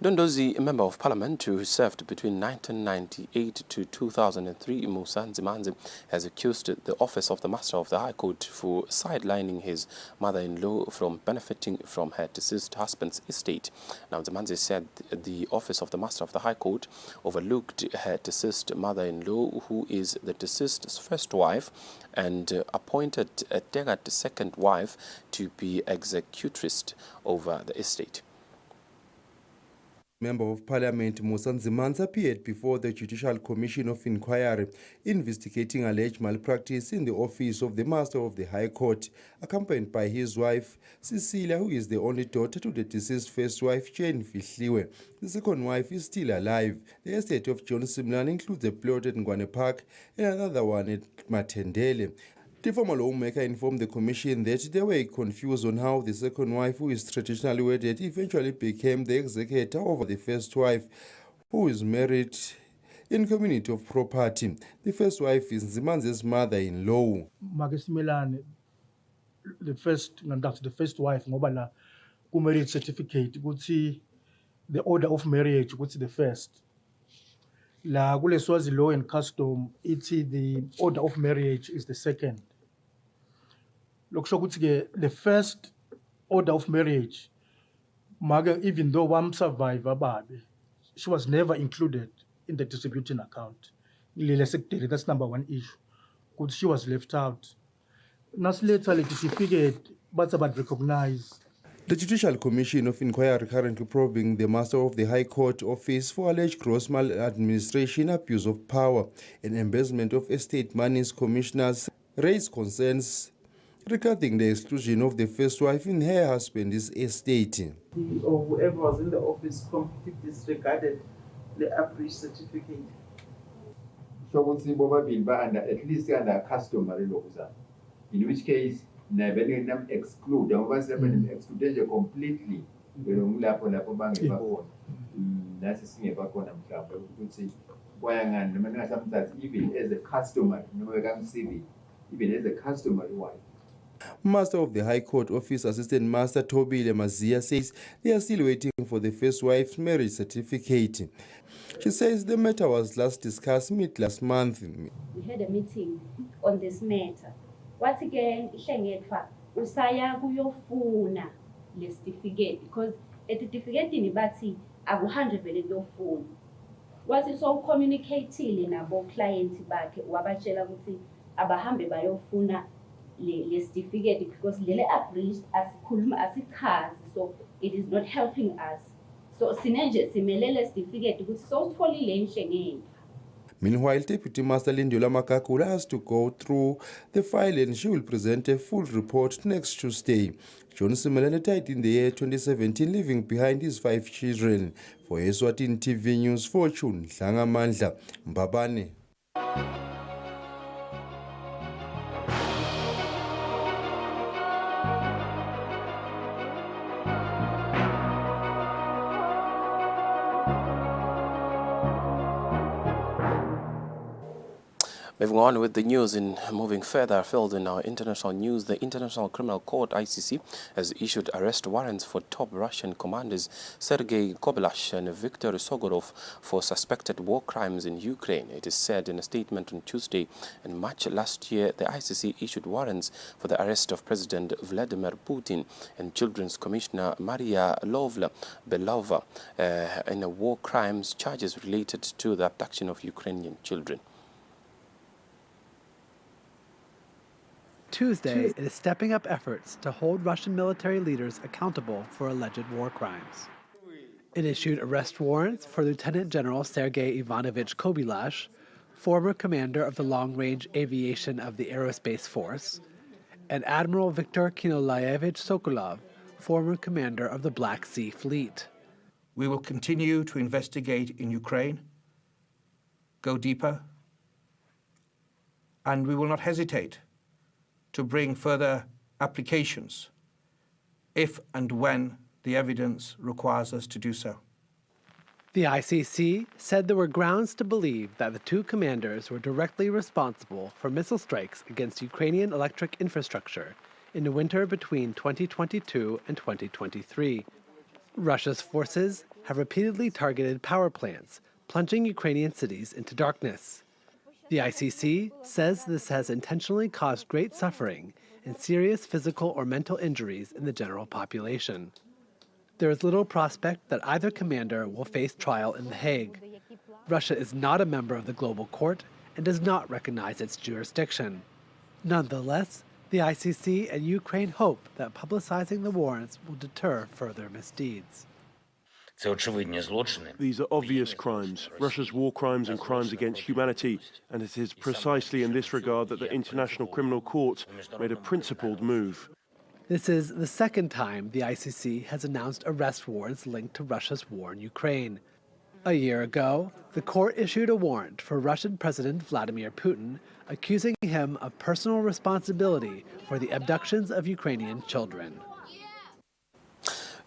Dondozi, a member of parliament who served between 1998 to 2003, Musa Nzimanzi, has accused the office of the Master of the High Court for sidelining his mother-in-law from benefiting from her deceased husband's estate. Now, Nzimanzi said the office of the Master of the High Court overlooked her deceased mother-in-law, who is the deceased's first wife, and appointed a Tegart second wife to be executrix over the estate. Member of Parliament Musa Nzimanzi appeared before the Judicial Commission of Inquiry investigating alleged malpractice in the office of the Master of the High Court, accompanied by his wife, Kusile, who is the only daughter to the deceased first wife, Jane Fihliwe. The second wife is still alive. The estate of John Simlan includes a plot at Ngwane Park and another one at Matendele. The former lawmaker informed the commission that they were confused on how the second wife, who is traditionally wedded, eventually became the executor over the first wife, who is married in community of property. The first wife is Nzimanzi's mother-in-law. The first wife, ngoba la marriage certificate, the order of marriage, the first. La kule Swazi law and custom, the order of marriage is the second. The first order of marriage, even though one survivor, she was never included in the distributing account. That's number one issue. Because she was left out. Nas later, the certificate, but about recognized. The Judicial Commission of Inquiry currently probing the Master of the High Court office for alleged gross maladministration, abuse of power, and embezzlement of estate monies. Commissioners raised concerns regarding the exclusion of the first wife in her husband's estate. Or whoever was in the office completely disregarded the abridged certificate. So at least under customary laws, in which case never exclude exclude completely. Even as a customer, even as a customary wife. Master of the High Court Office Assistant Master Tobile Mazia says they are still waiting for the first wife's marriage certificate. She says the matter was last discussed last month. We had a meeting on this matter. Once again, usaya kuyofuna le certificate because a certificate in ibati akuhanjwe vele kuyofuna. Wathi so communicate nabo client bakhe wabatshela ukuthi abahambe bayofuna le certificate because lele abridged asikhuluma asikhazi, so it is not helping us. So sinenje simelele certificate ukuthi so utholile inhlengeni. Meanwhile, Deputy Master Lindiola Makakula has to go through the file and she will present a full report next Tuesday. John Simelane died in the year 2017, leaving behind his 5 children. For Eswatini TV News, Fortune Hlangamandla Mbabane. Moving on with the news and moving further afield in our international news, the International Criminal Court, ICC, has issued arrest warrants for top Russian commanders Sergei Kobelash and Viktor Sogorov for suspected war crimes in Ukraine. It is said in a statement on Tuesday. In March last year, the ICC issued warrants for the arrest of President Vladimir Putin and Children's Commissioner Maria Belova in war crimes charges related to the abduction of Ukrainian children. Tuesday is stepping up efforts to hold Russian military leaders accountable for alleged war crimes. It issued arrest warrants for Lieutenant General Sergei Ivanovich Kobelash, former commander of the long-range aviation of the Aerospace Force, and Admiral Viktor Kinolaevich Sokolov, former commander of the Black Sea Fleet. We will continue to investigate in Ukraine, go deeper, and we will not hesitate to bring further applications if and when the evidence requires us to do so. The ICC said there were grounds to believe that the two commanders were directly responsible for missile strikes against Ukrainian electric infrastructure in the winter between 2022 and 2023. Russia's forces have repeatedly targeted power plants, plunging Ukrainian cities into darkness. The ICC says this has intentionally caused great suffering and serious physical or mental injuries in the general population. There is little prospect that either commander will face trial in The Hague. Russia is not a member of the global court and does not recognize its jurisdiction. Nonetheless, the ICC and Ukraine hope that publicizing the warrants will deter further misdeeds. These are obvious crimes, Russia's war crimes and crimes against humanity, and it is precisely in this regard that the International Criminal Court made a principled move. This is the second time the ICC has announced arrest warrants linked to Russia's war in Ukraine. A year ago, the court issued a warrant for Russian President Vladimir Putin, accusing him of personal responsibility for the abductions of Ukrainian children.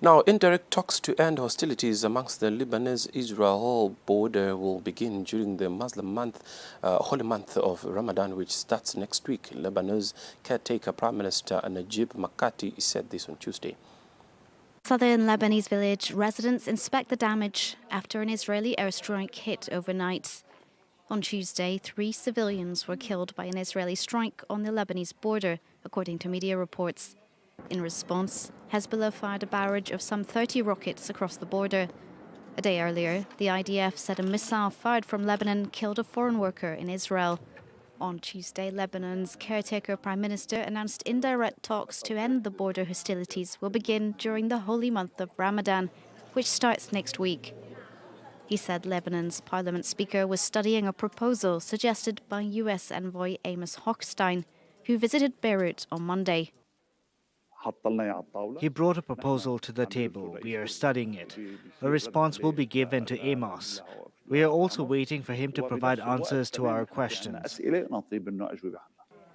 Now, indirect talks to end hostilities amongst the Lebanese-Israel border will begin during the Muslim month, holy month of Ramadan, which starts next week. Lebanese caretaker Prime Minister Najib Mikati said this on Tuesday. Southern Lebanese village residents inspect the damage after an Israeli airstrike hit overnight. On Tuesday, 3 civilians were killed by an Israeli strike on the Lebanese border, according to media reports. In response, Hezbollah fired a barrage of some 30 rockets across the border. A day earlier, the IDF said a missile fired from Lebanon killed a foreign worker in Israel. On Tuesday, Lebanon's caretaker prime minister announced indirect talks to end the border hostilities will begin during the holy month of Ramadan, which starts next week. He said Lebanon's parliament speaker was studying a proposal suggested by U.S. envoy Amos Hochstein, who visited Beirut on Monday. He brought a proposal to the table. We are studying it. A response will be given to Amos. We are also waiting for him to provide answers to our questions.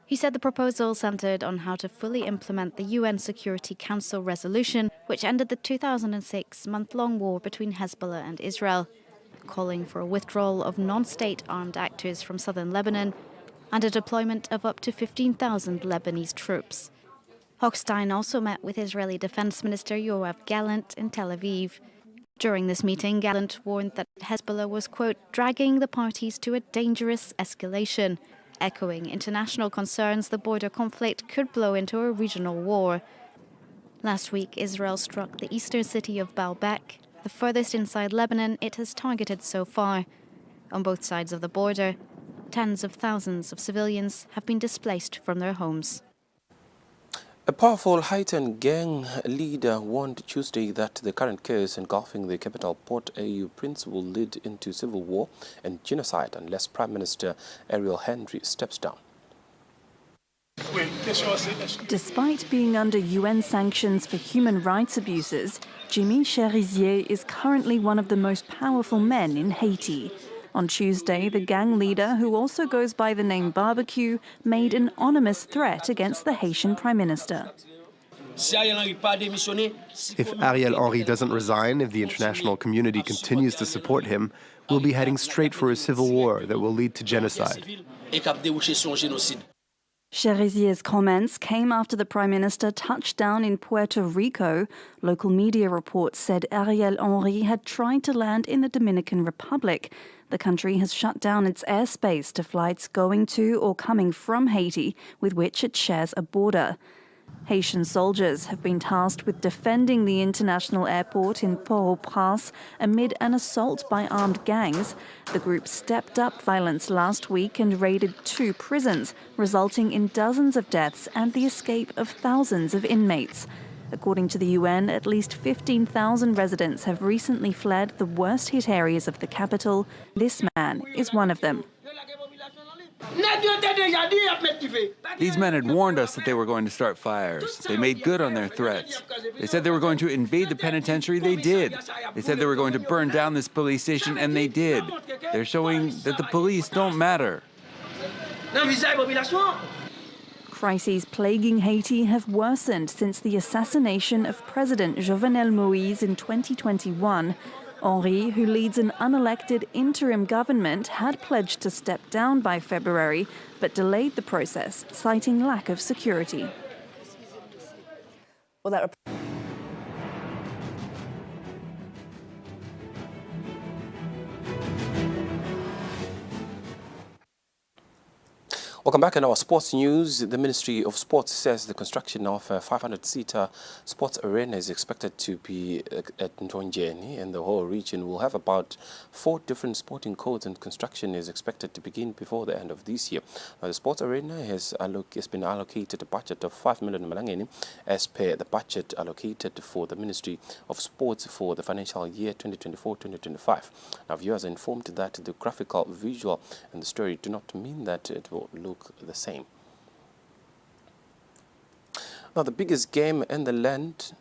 He said the proposal centered on how to fully implement the UN Security Council resolution, which ended the 2006 month-long war between Hezbollah and Israel, calling for a withdrawal of non-state armed actors from southern Lebanon and a deployment of up to 15,000 Lebanese troops. Hochstein also met with Israeli Defense Minister Yoav Gallant in Tel Aviv. During this meeting, Gallant warned that Hezbollah was, quote, dragging the parties to a dangerous escalation, echoing international concerns the border conflict could blow into a regional war. Last week, Israel struck the eastern city of Baalbek, the furthest inside Lebanon it has targeted so far. On both sides of the border, tens of thousands of civilians have been displaced from their homes. A powerful Haitian gang leader warned Tuesday that the current chaos engulfing the capital Port-au-Prince will lead into civil war and genocide unless Prime Minister Ariel Henry steps down. Despite being under UN sanctions for human rights abuses, Jimmy Cherizier is currently one of the most powerful men in Haiti. On Tuesday, the gang leader, who also goes by the name Barbecue, made an ominous threat against the Haitian Prime Minister. If Ariel Henry doesn't resign, if the international community continues to support him, we'll be heading straight for a civil war that will lead to genocide. Cherizier's comments came after the Prime Minister touched down in Puerto Rico. Local media reports said Ariel Henry had tried to land in the Dominican Republic. The country has shut down its airspace to flights going to or coming from Haiti, with which it shares a border. Haitian soldiers have been tasked with defending the international airport in Port-au-Prince amid an assault by armed gangs. The group stepped up violence last week and raided 2 prisons, resulting in dozens of deaths and the escape of thousands of inmates. According to the UN, at least 15,000 residents have recently fled the worst-hit areas of the capital. This man is one of them. These men had warned us that they were going to start fires. They made good on their threats. They said they were going to invade the penitentiary. They did. They said they were going to burn down this police station, and they did. They're showing that the police don't matter. Crises plaguing Haiti have worsened since the assassination of President Jovenel Moïse in 2021. Henri, who leads an unelected interim government, had pledged to step down by February, but delayed the process, citing lack of security. Well, that Welcome back in our sports news. The Ministry of Sports says the construction of a 500-seater sports arena is expected to be at Ntonjeni, and the whole region will have about 4 different sporting codes, and construction is expected to begin before the end of this year. Now, the sports arena has been allocated a budget of 5 million malangeni as per the budget allocated for the Ministry of Sports for the financial year 2024-2025. Now, viewers are informed that the graphical, visual and the story do not mean that it will look the same. Now, the biggest game in the land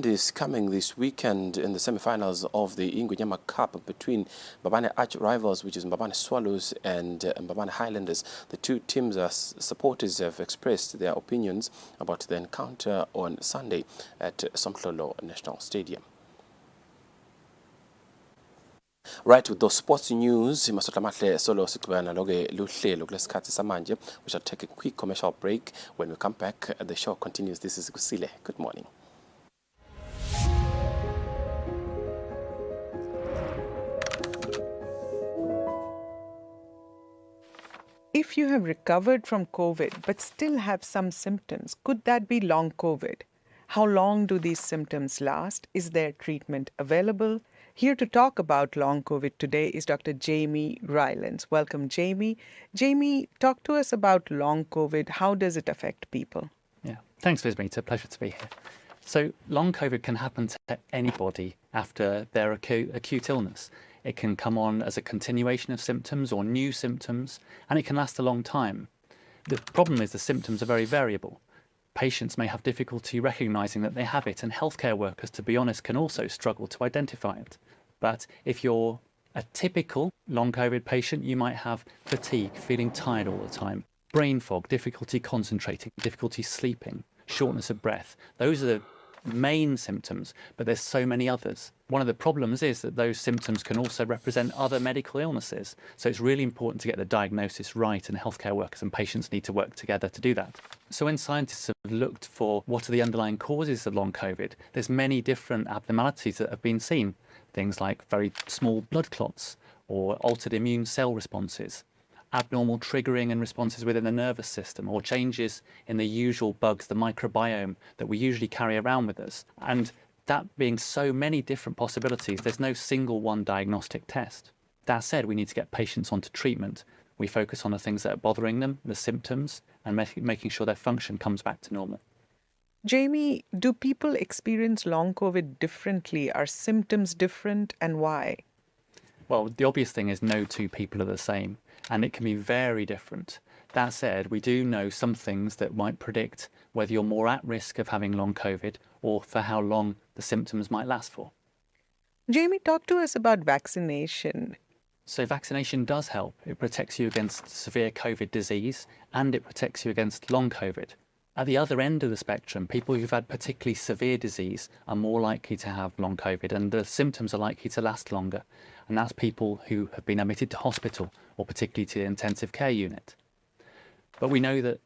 is coming this weekend in the semi-finals of the Ingwenyama Cup between Mbabane arch rivals, which is Mbabane Swallows and Mbabane Highlanders. The two teams' supporters have expressed their opinions about the encounter on Sunday at Somhlolo National Stadium. Right, with those sports news, we shall take a quick commercial break. When we come back, the show continues. This is Kusile. Good morning. If you have recovered from COVID but still have some symptoms, could that be long COVID? How long do these symptoms last? Is there treatment available? Here to talk about long COVID today is Dr. Jamie Rylance. Welcome, Jamie. Jamie, talk to us about long COVID. How does it affect people? Yeah, thanks, Vismita. Pleasure to be here. So long COVID can happen to anybody after their acute illness. It can come on as a continuation of symptoms or new symptoms, and it can last a long time. The problem is the symptoms are very variable. Patients may have difficulty recognizing that they have it, and healthcare workers, to be honest, can also struggle to identify it. But if you're a typical long COVID patient, you might have fatigue, feeling tired all the time, brain fog, difficulty concentrating, difficulty sleeping, shortness of breath. Those are the main symptoms, but there's so many others. One of the problems is that those symptoms can also represent other medical illnesses. So it's really important to get the diagnosis right, and healthcare workers and patients need to work together to do that. So when scientists have looked for what are the underlying causes of long COVID, there's many different abnormalities that have been seen. Things like very small blood clots or altered immune cell responses, abnormal triggering and responses within the nervous system, or changes in the usual bugs, the microbiome that we usually carry around with us. And that being so many different possibilities, there's no single one diagnostic test. That said, we need to get patients onto treatment. We focus on the things that are bothering them, the symptoms, and making sure their function comes back to normal. Jamie, do people experience long COVID differently? Are symptoms different, and why? Well, the obvious thing is no two people are the same, and it can be very different. That said, we do know some things that might predict whether you're more at risk of having long COVID or for how long the symptoms might last for. Jamie, talk to us about vaccination. So vaccination does help. It protects you against severe COVID disease, and it protects you against long COVID. At the other end of the spectrum, people who've had particularly severe disease are more likely to have long COVID, and the symptoms are likely to last longer. And that's people who have been admitted to hospital, or particularly to the intensive care unit. But we know that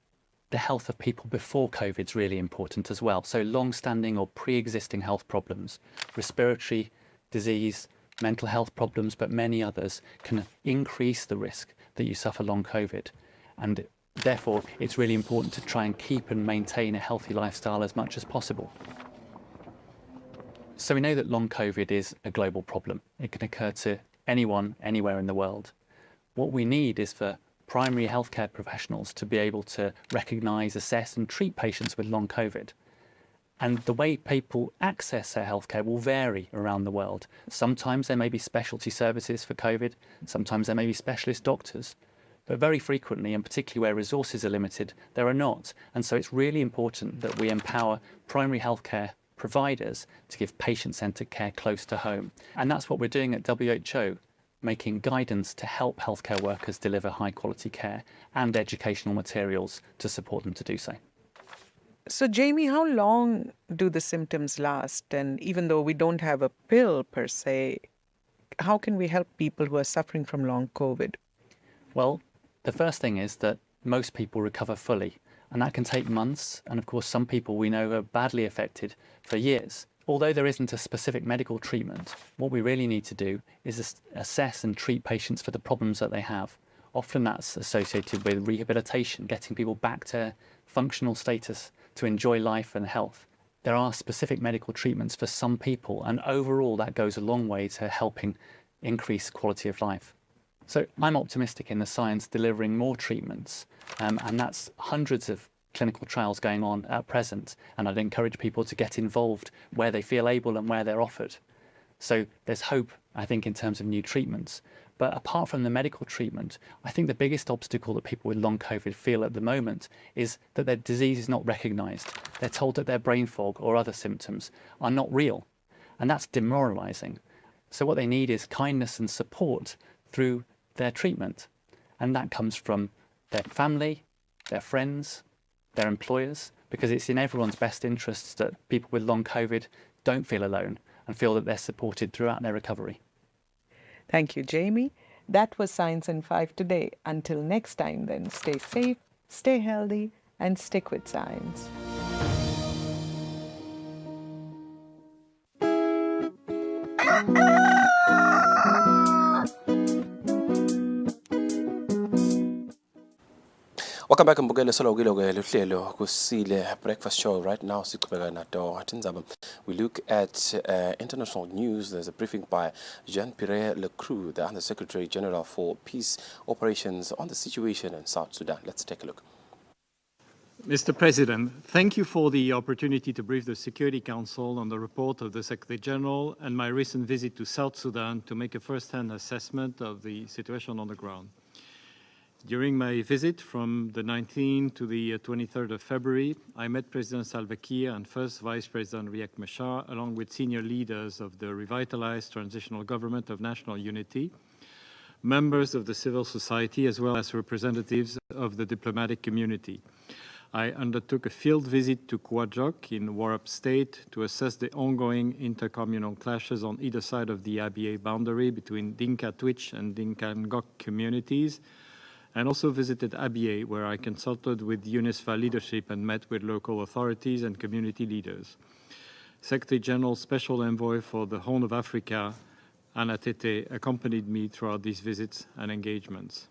the health of people before COVID is really important as well. So long-standing or pre-existing health problems, respiratory disease, mental health problems, but many others can increase the risk that you suffer long COVID. And therefore, it's really important to try and keep and maintain a healthy lifestyle as much as possible. So we know that long COVID is a global problem. It can occur to anyone, anywhere in the world. What we need is for primary healthcare professionals to be able to recognise, assess and treat patients with long COVID. And the way people access their healthcare will vary around the world. Sometimes there may be specialty services for COVID, sometimes there may be specialist doctors, but very frequently, and particularly where resources are limited, there are not. And so it's really important that we empower primary healthcare providers to give patient-centred care close to home. And that's what we're doing at WHO, making guidance to help healthcare workers deliver high-quality care and educational materials to support them to do so. So, Jamie, how long do the symptoms last? And even though we don't have a pill per se, how can we help people who are suffering from long COVID? Well, the first thing is that most people recover fully, and that can take months. And of course, some people we know are badly affected for years. Although there isn't a specific medical treatment, what we really need to do is assess and treat patients for the problems that they have. Often that's associated with rehabilitation, getting people back to functional status to enjoy life and health. There are specific medical treatments for some people, and overall that goes a long way to helping increase quality of life. So I'm optimistic in the science delivering more treatments, and that's hundreds of clinical trials going on at present, and I'd encourage people to get involved where they feel able and where they're offered. So there's hope, I think, in terms of new treatments. But apart from the medical treatment, I think the biggest obstacle that people with long COVID feel at the moment is that their disease is not recognised. They're told that their brain fog or other symptoms are not real, and that's demoralising. So what they need is kindness and support through their treatment, and that comes from their family, their friends, their employers, because it's in everyone's best interests that people with long COVID don't feel alone and feel that they're supported throughout their recovery. Thank you, Jamie. That was Science in 5 today. Until next time, then, stay safe, stay healthy, and stick with science. Welcome back mbukele solawukile ke luhlelo Kusile breakfast show. Right now siqhubeka nato atinzaba. We look at international news. There's a briefing by Jean-Pierre Lecroux, the Under-Secretary General for Peace Operations, on the situation in South Sudan. Let's take a look. Mr. President, thank you for the opportunity to brief the Security Council on the report of the Secretary General and my recent visit to South Sudan to make a first-hand assessment of the situation on the ground. During my visit from the 19th to the 23rd of February, I met President Salva Kiir and First Vice President Riek Machar, along with senior leaders of the revitalized Transitional Government of National Unity, members of the civil society, as well as representatives of the diplomatic community. I undertook a field visit to Kouadjok in Warrap State to assess the ongoing intercommunal clashes on either side of the Abyei boundary between Dinka Twitch and Dinka Ngok communities, and also visited Abyei, where I consulted with UNISFA leadership and met with local authorities and community leaders. Secretary General Special Envoy for the Horn of Africa, Anna Tete, accompanied me throughout these visits and engagements.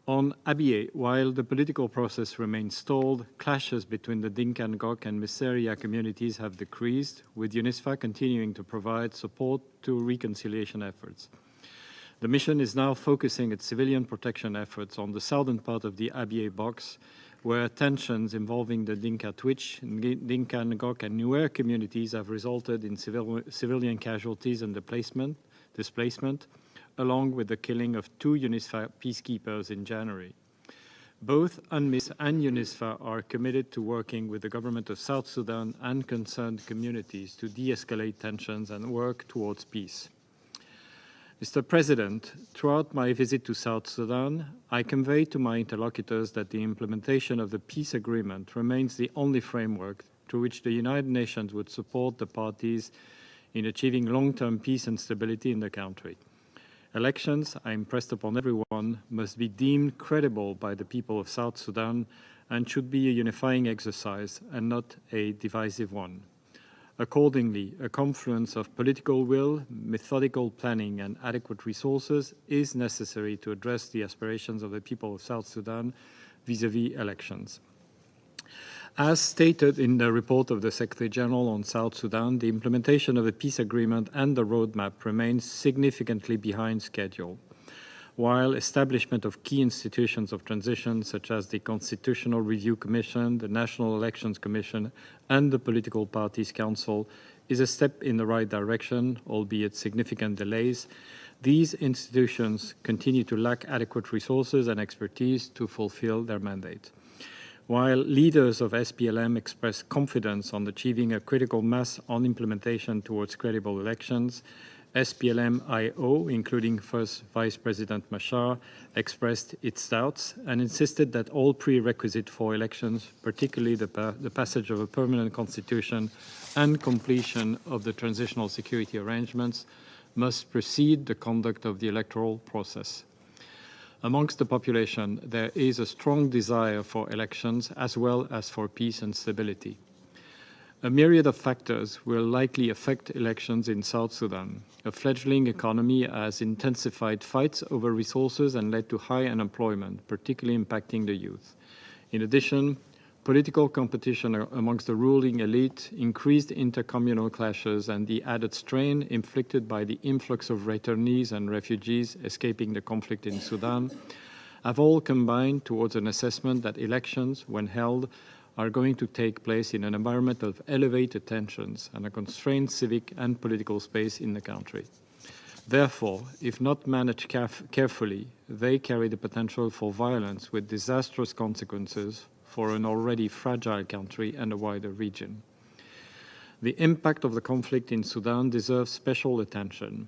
On Abyei, while the political process remains stalled, clashes between the Dinka Ngok and Miseria communities have decreased, with UNISFA continuing to provide support to reconciliation efforts. The mission is now focusing its civilian protection efforts on the southern part of the Abyei box, where tensions involving the Dinka Twitch, Dinka Ngok, and Nuer communities have resulted in civilian casualties and displacement, along with the killing of 2 UNISFA peacekeepers in January. Both UNMISS and UNISFA are committed to working with the government of South Sudan and concerned communities to de-escalate tensions and work towards peace. Mr. President, throughout my visit to South Sudan, I conveyed to my interlocutors that the implementation of the peace agreement remains the only framework through which the United Nations would support the parties in achieving long-term peace and stability in the country. Elections, I impressed upon everyone, must be deemed credible by the people of South Sudan and should be a unifying exercise and not a divisive one. Accordingly, a confluence of political will, methodical planning, and adequate resources is necessary to address the aspirations of the people of South Sudan vis-à-vis elections. As stated in the report of the Secretary General on South Sudan, the implementation of the peace agreement and the roadmap remains significantly behind schedule. while establishment of key institutions of transition, such as the Constitutional Review Commission, the National Elections Commission, and the Political Parties Council, is a step in the right direction, albeit significant delays, these institutions continue to lack adequate resources and expertise to fulfill their mandate. While leaders of SPLM express confidence on achieving a critical mass on implementation towards credible elections, SPLM-IO, including First Vice President Machar, expressed its doubts and insisted that all prerequisites for elections, particularly the passage of a permanent constitution and completion of the transitional security arrangements, must precede the conduct of the electoral process. Amongst the population, there is a strong desire for elections as well as for peace and stability. A myriad of factors will likely affect elections in South Sudan. A fledgling economy has intensified fights over resources and led to high unemployment, particularly impacting the youth. In addition, political competition amongst the ruling elite, increased intercommunal clashes, and the added strain inflicted by the influx of returnees and refugees escaping the conflict in Sudan have all combined towards an assessment that elections, when held, are going to take place in an environment of elevated tensions and a constrained civic and political space in the country. Therefore, if not managed carefully, they carry the potential for violence with disastrous consequences for an already fragile country and a wider region. The impact of the conflict in Sudan deserves special attention.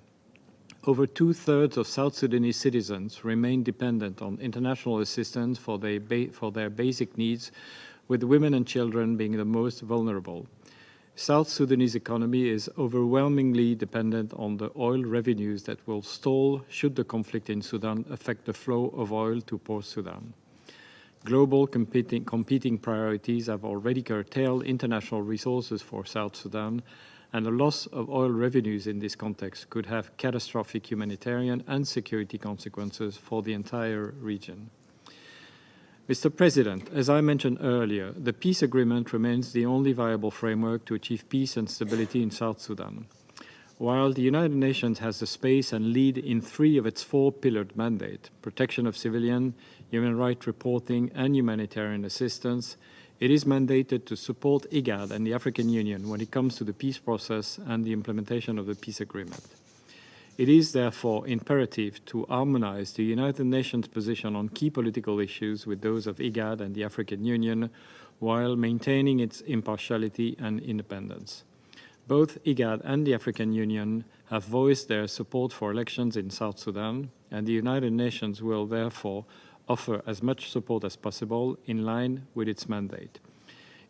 Over 2/3 of South Sudanese citizens remain dependent on international assistance for their basic needs, with women and children being the most vulnerable. South Sudanese economy is overwhelmingly dependent on the oil revenues that will stall should the conflict in Sudan affect the flow of oil to Port Sudan. Global competing priorities have already curtailed international resources for South Sudan, and the loss of oil revenues in this context could have catastrophic humanitarian and security consequences for the entire region. Mr. President, as I mentioned earlier, the peace agreement remains the only viable framework to achieve peace and stability in South Sudan. While the United Nations has the space and lead in 3 of its 4-pillared mandate, protection of civilians, human rights reporting, and humanitarian assistance, it is mandated to support IGAD and the African Union when it comes to the peace process and the implementation of the peace agreement. It is therefore imperative to harmonize the United Nations position on key political issues with those of IGAD and the African Union while maintaining its impartiality and independence. Both IGAD and the African Union have voiced their support for elections in South Sudan, and the United Nations will therefore offer as much support as possible in line with its mandate.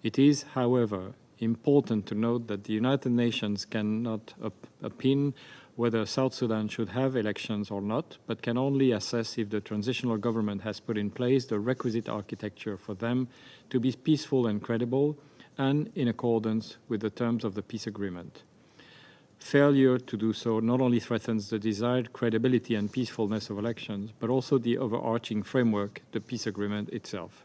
It is, however, important to note that the United Nations cannot opine whether South Sudan should have elections or not, but can only assess if the transitional government has put in place the requisite architecture for them to be peaceful and credible, and in accordance with the terms of the peace agreement. Failure to do so not only threatens the desired credibility and peacefulness of elections, but also the overarching framework, the peace agreement itself.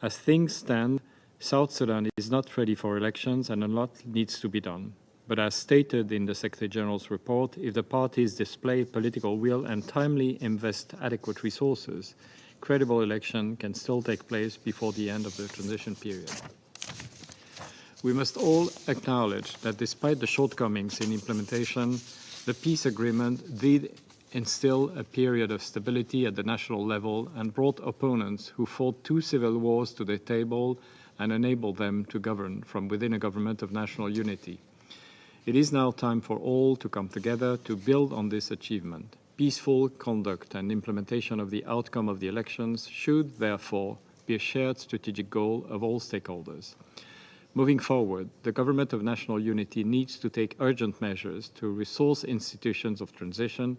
As things stand, South Sudan is not ready for elections and a lot needs to be done. But as stated in the Secretary General's report, if the parties display political will and timely invest adequate resources, credible election can still take place before the end of the transition period. We must all acknowledge that despite the shortcomings in implementation, the peace agreement did instill a period of stability at the national level and brought opponents who fought 2 civil wars to the table and enabled them to govern from within a government of national unity. It is now time for all to come together to build on this achievement. Peaceful conduct and implementation of the outcome of the elections should, therefore, be a shared strategic goal of all stakeholders. Moving forward, the Government of National Unity needs to take urgent measures to resource institutions of transition,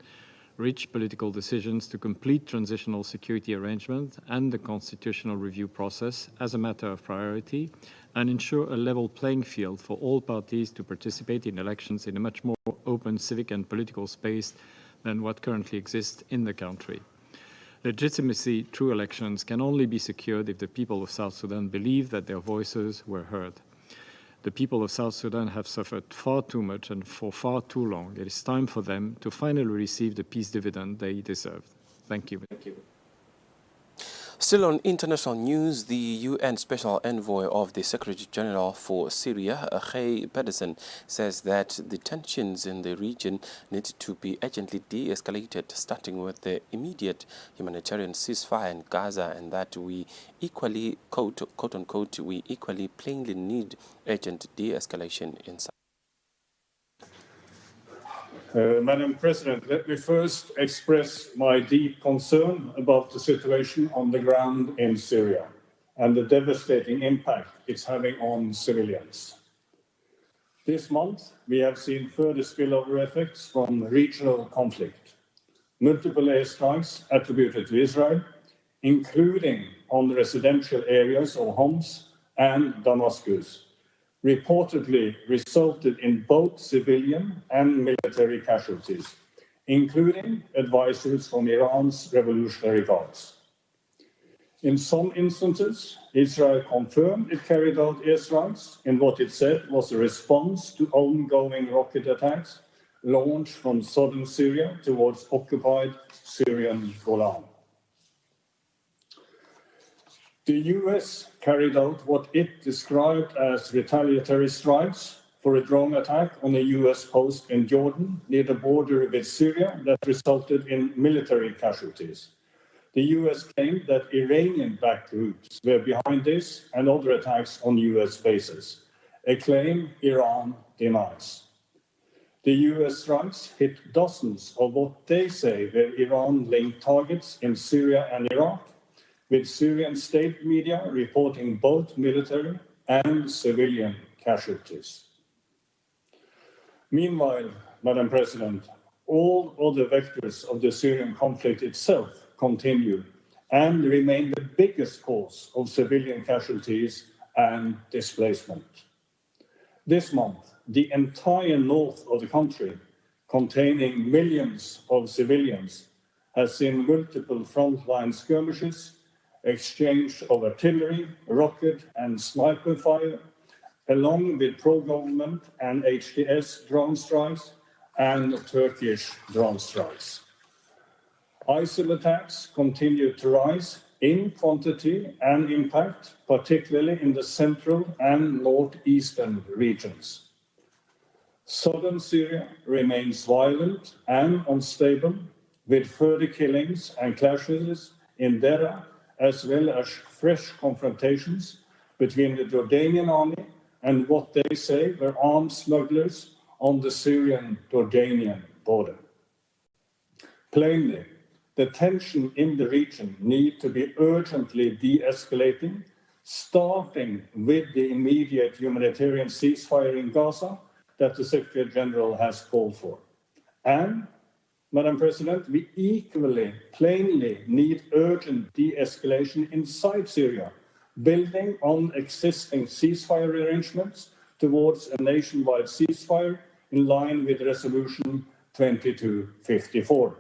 reach political decisions to complete transitional security arrangements and the constitutional review process as a matter of priority, and ensure a level playing field for all parties to participate in elections in a much more open civic and political space than what currently exists in the country. Legitimacy through elections can only be secured if the people of South Sudan believe that their voices were heard. The people of South Sudan have suffered far too much and for far too long. It is time for them to finally receive the peace dividend they deserve. Thank you. Still on international news, the UN Special Envoy of the Secretary General for Syria, Geir Pedersen, says that the tensions in the region need to be urgently de-escalated, starting with the immediate humanitarian ceasefire in Gaza, and that we equally, quote unquote, we equally plainly need urgent de-escalation in Syria. Madam President, let me first express my deep concern about the situation on the ground in Syria and the devastating impact it's having on civilians. This month, we have seen further spillover effects from regional conflict. Multiple airstrikes attributed to Israel, including on residential areas of Homs and Damascus, reportedly resulted in both civilian and military casualties, including advisors from Iran's Revolutionary Guards. In some instances, Israel confirmed it carried out airstrikes in what it said was a response to ongoing rocket attacks launched from southern Syria towards occupied Syrian Golan. The US carried out what it described as retaliatory strikes for a drone attack on a US post in Jordan near the border with Syria that resulted in military casualties. The US claimed that Iranian-backed groups were behind this and other attacks on US bases, a claim Iran denies. The US strikes hit dozens of what they say were Iran-linked targets in Syria and Iraq, with Syrian state media reporting both military and civilian casualties. Meanwhile, Madam President, all other vectors of the Syrian conflict itself continue and remain the biggest cause of civilian casualties and displacement. This month, the entire north of the country, containing millions of civilians, has seen multiple frontline skirmishes, exchange of artillery, rocket and sniper fire, along with pro-government and HTS drone strikes and Turkish drone strikes. ISIL attacks continue to rise in quantity and impact, particularly in the central and northeastern regions. Southern Syria remains violent and unstable, with further killings and clashes in Deraa, as well as fresh confrontations between the Jordanian army and what they say were armed smugglers on the Syrian-Jordanian border. Plainly, the tension in the region needs to be urgently de-escalating, starting with the immediate humanitarian ceasefire in Gaza that the Secretary General has called for. And, Madam President, we equally plainly need urgent de-escalation inside Syria, building on existing ceasefire arrangements towards a nationwide ceasefire in line with Resolution 2254.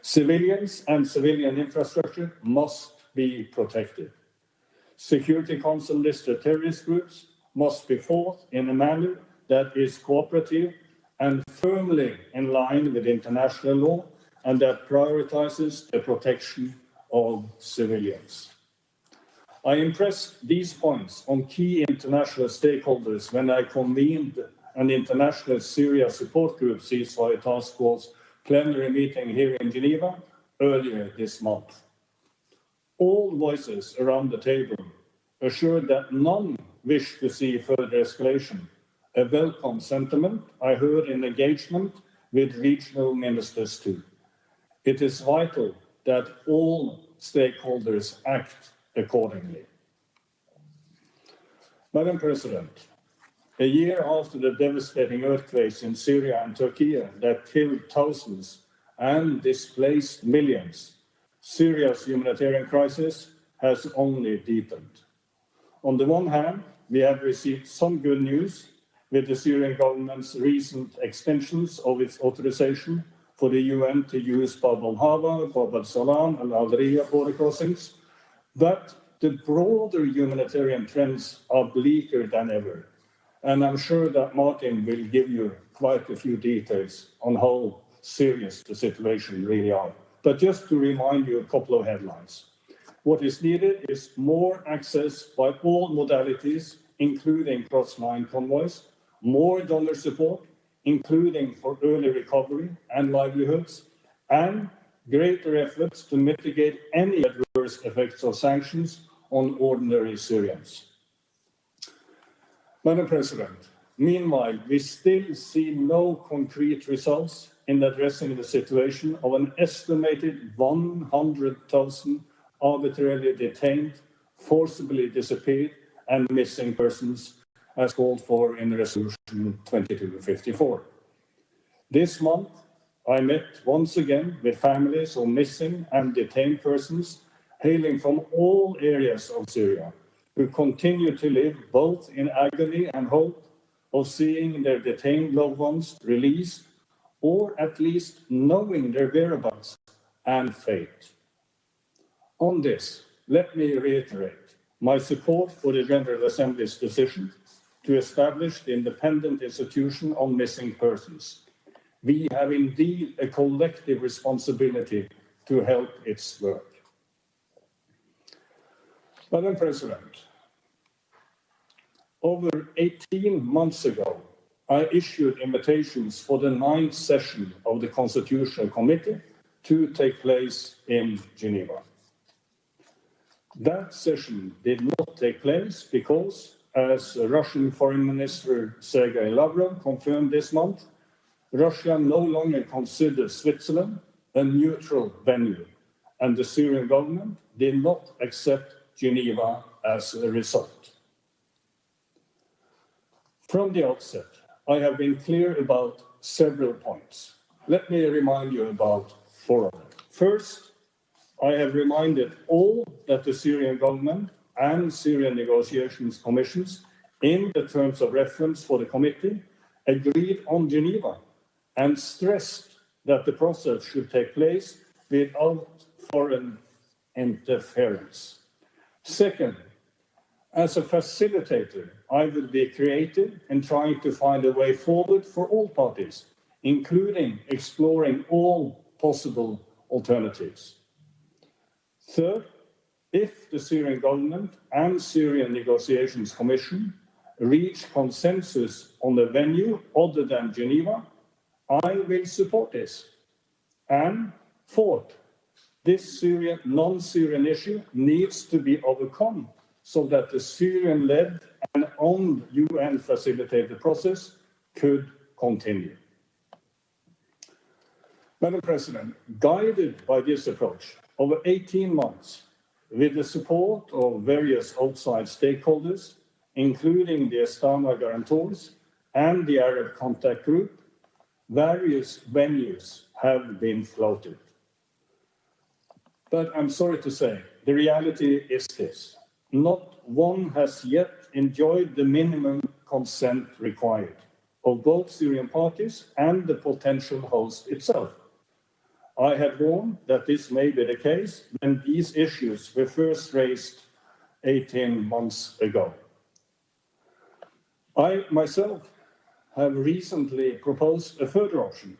Civilians and civilian infrastructure must be protected. Security Council-listed terrorist groups must be fought in a manner that is cooperative and firmly in line with international law and that prioritizes the protection of civilians. I impressed these points on key international stakeholders when I convened an international Syria support group ceasefire task force plenary meeting here in Geneva earlier this month. All voices around the table assured that none wish to see further escalation, a welcome sentiment I heard in engagement with regional ministers too. It is vital that all stakeholders act accordingly. Madam President, a year after the devastating earthquakes in Syria and Turkey that killed thousands and displaced millions, Syria's humanitarian crisis has only deepened. On the one hand, we have received some good news with the Syrian government's recent extensions of its authorization for the UN to use Bab al-Hawa, Bab al-Salam, and Al-Riya border crossings, but the broader humanitarian trends are bleaker than ever. And I'm sure that Martin will give you quite a few details on how serious the situation really are But just to remind you a couple of headlines. What is needed is more access by all modalities, including cross-line convoys, more donor support, including for early recovery and livelihoods, and greater efforts to mitigate any adverse effects of sanctions on ordinary Syrians. Madam President, meanwhile, we still see no concrete results in addressing the situation of an estimated 100,000 arbitrarily detained, forcibly disappeared, and missing persons, as called for in Resolution 2254. This month, I met once again with families of missing and detained persons hailing from all areas of Syria, who continue to live both in agony and hope of seeing their detained loved ones released, or at least knowing their whereabouts and fate. On this, let me reiterate my support for the General Assembly's decision to establish the independent institution on missing persons. We have indeed a collective responsibility to help its work. Madam President, over 18 months ago, I issued invitations for the 9th session of the Constitutional Committee to take place in Geneva. That session did not take place because, as Russian Foreign Minister Sergei Lavrov confirmed this month, Russia no longer considers Switzerland a neutral venue, and the Syrian government did not accept Geneva as a result. From the outset, I have been clear about several points. Let me remind you about 4 of them. First, I have reminded all that the Syrian government and Syrian negotiations commissions, in the terms of reference for the committee, agreed on Geneva and stressed that the process should take place without foreign interference. Second, as a facilitator, I will be creative in trying to find a way forward for all parties, including exploring all possible alternatives. Third, if the Syrian government and Syrian Negotiations Commission reach consensus on a venue other than Geneva, I will support this. And fourth, this non-Syrian issue needs to be overcome so that the Syrian-led and owned UN-facilitated process could continue. Madam President, guided by this approach, over 18 months, with the support of various outside stakeholders, including the Astana guarantors and the Arab Contact Group, various venues have been floated. But I'm sorry to say, the reality is this. Not one has yet enjoyed the minimum consent required of both Syrian parties and the potential host itself. I had warned that this may be the case when these issues were first raised 18 months ago. I myself have recently proposed a further option,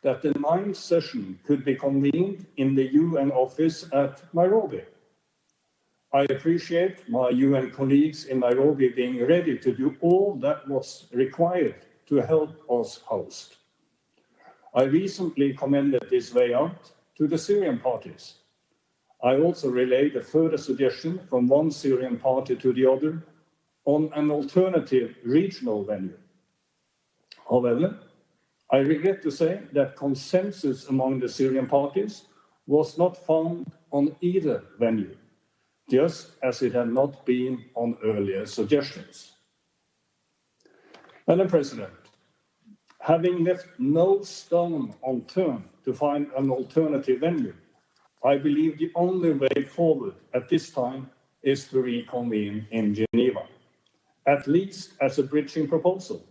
that the 9th session could be convened in the UN office at Nairobi. I appreciate my UN colleagues in Nairobi being ready to do all that was required to help us host. I recently commended this way out to the Syrian parties. I also relayed a further suggestion from one Syrian party to the other on an alternative regional venue. However, I regret to say that consensus among the Syrian parties was not found on either venue, just as it had not been on earlier suggestions. Madam President, having left no stone unturned to find an alternative venue, I believe the only way forward at this time is to reconvene in Geneva, at least as a bridging proposal,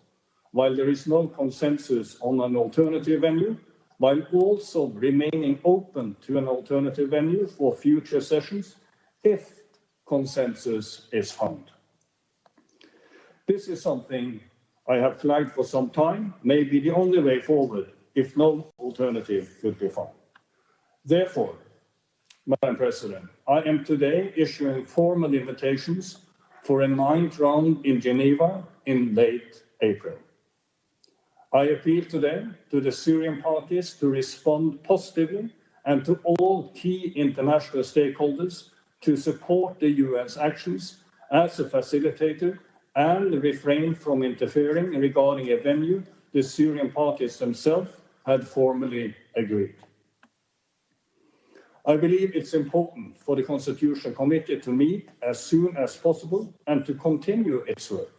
while there is no consensus on an alternative venue, while also remaining open to an alternative venue for future sessions if consensus is found. This is something I have flagged for some time, may be the only way forward if no alternative could be found. Therefore, Madam President, I am today issuing formal invitations for a 9th round in Geneva in late April. I appeal today to the Syrian parties to respond positively and to all key international stakeholders to support the UN's actions as a facilitator and refrain from interfering regarding a venue the Syrian parties themselves had formally agreed. I believe it's important for the Constitutional Committee to meet as soon as possible and to continue its work.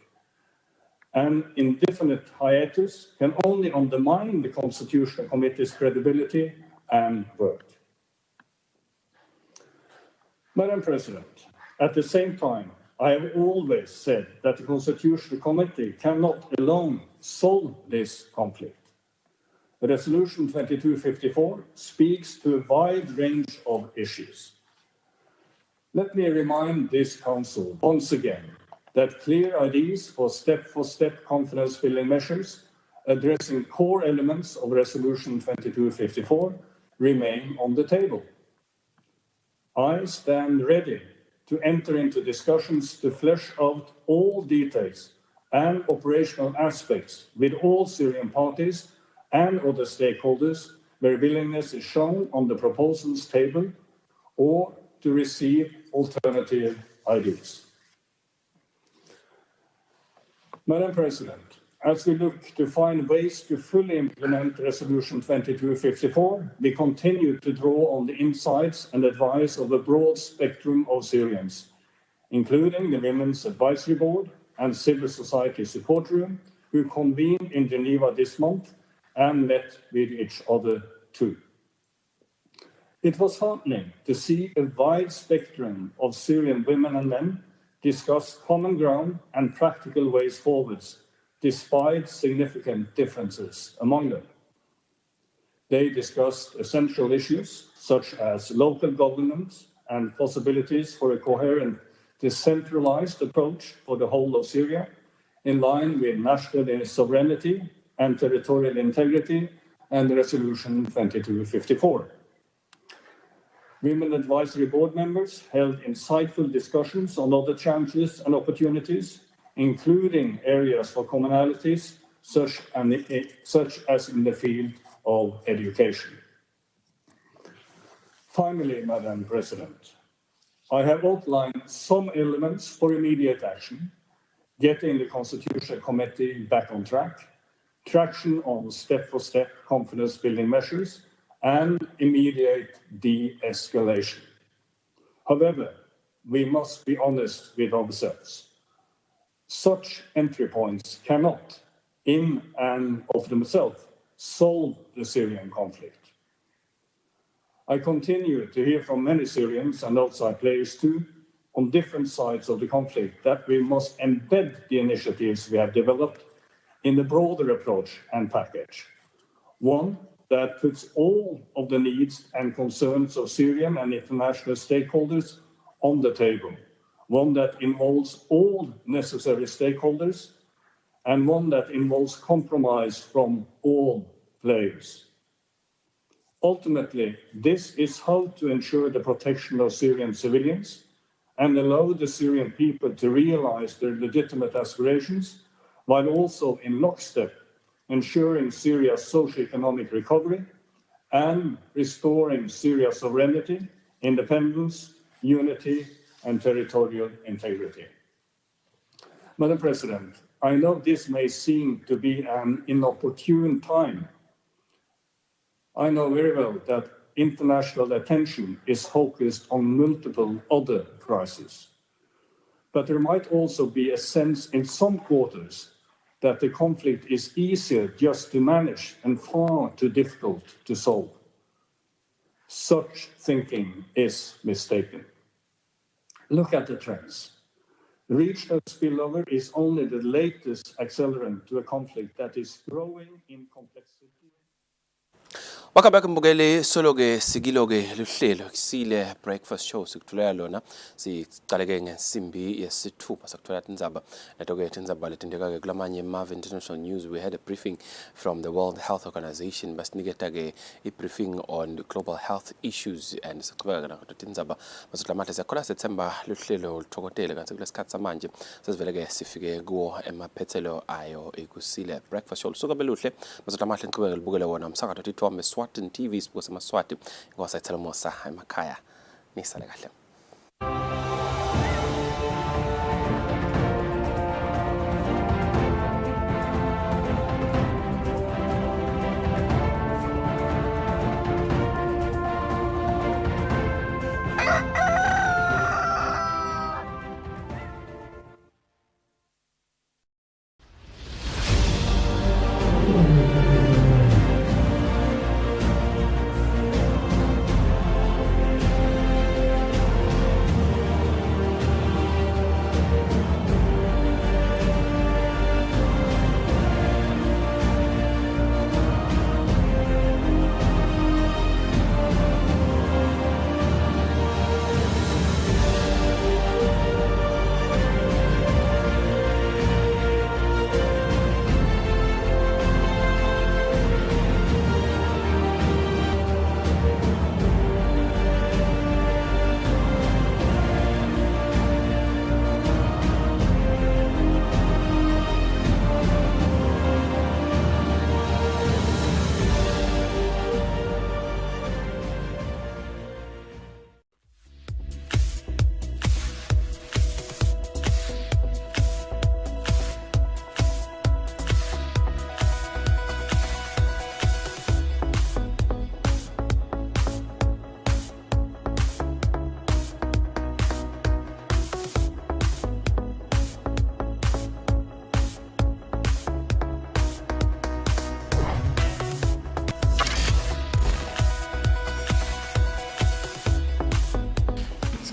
An indefinite hiatus can only undermine the Constitutional Committee's credibility and work. Madam President, at the same time, I have always said that the Constitutional Committee cannot alone solve this conflict. Resolution 2254 speaks to a wide range of issues. Let me remind this Council once again that clear ideas for step-for-step confidence-building measures addressing core elements of Resolution 2254 remain on the table. I stand ready to enter into discussions to flesh out all details and operational aspects with all Syrian parties and other stakeholders where willingness is shown on the proposals table or to receive alternative ideas. Madam President, as we look to find ways to fully implement Resolution 2254, we continue to draw on the insights and advice of a broad spectrum of Syrians, including the Women's Advisory Board and Civil Society Support Room, who convened in Geneva this month and met with each other too. It was heartening to see a wide spectrum of Syrian women and men discuss common ground and practical ways forwards, despite significant differences among them. They discussed essential issues such as local governance and possibilities for a coherent, decentralized approach for the whole of Syria, in line with national sovereignty and territorial integrity and Resolution 2254. Women Advisory Board members held insightful discussions on other challenges and opportunities, including areas for commonalities, such as in the field of education. Finally, Madam President, I have outlined some elements for immediate action, getting the Constitutional Committee back on track, traction on step-for-step confidence-building measures, and immediate de-escalation. However, we must be honest with ourselves. Such entry points cannot, in and of themselves, solve the Syrian conflict. I continue to hear from many Syrians and outside players too, on different sides of the conflict, that we must embed the initiatives we have developed in the broader approach and package. One that puts all of the needs and concerns of Syrian and international stakeholders on the table. One that involves all necessary stakeholders, and one that involves compromise from all players. Ultimately, this is how to ensure the protection of Syrian civilians and allow the Syrian people to realize their legitimate aspirations, while also in lockstep ensuring Syria's socio-economic recovery and restoring Syria's sovereignty, independence, unity, and territorial integrity. Madam President, I know this may seem to be an inopportune time. I know very well that international attention is focused on multiple other crises. But there might also be a sense in some quarters that the conflict is easier just to manage and far too difficult to solve. Such thinking is mistaken. Look at the trends. Regional spillover is only the latest accelerant to a conflict that is growing in complexity. Wakabaka mbukele solo-ke sikilo-ke luhlelo Kusile breakfast show sikuthulela lona siqaleke ngensimbi yesithupha sakuthola tindzaba leto-ke tindzaba letindeka-ke kulamanye amave international news. We had a briefing from the World Health Organization basiniketa-ke i-briefing on global health issues and siqhubeka nato tindzaba masudlamahle siyakhona September luhlelo lutokotele kanti kulesikhathi samanje sesivele-ke sifike kuwo emaphethelo ayo iKusile breakfast show lusuka beluhle masudlamahle niqhubeka libukele wona umsakazo tithombe Eswatini TV sibuke semaswati ngosayithela mosa emakhaya nisale kahle.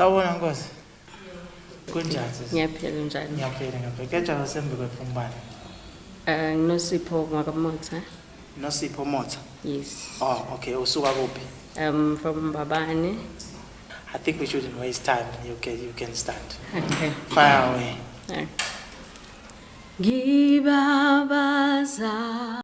Sawubona Nkosi. Kunjani sisi? Ngiyaphila njani? Ngiyaphila ngaphela. Kejana sembe kwefumbani. Nginosipho ngakamotha. Nosipho Motha? Yes. Oh, okay. Usuka kuphi? From Babane. I think we shouldn't waste time. You can start. Okay. Fire away. Gibabaza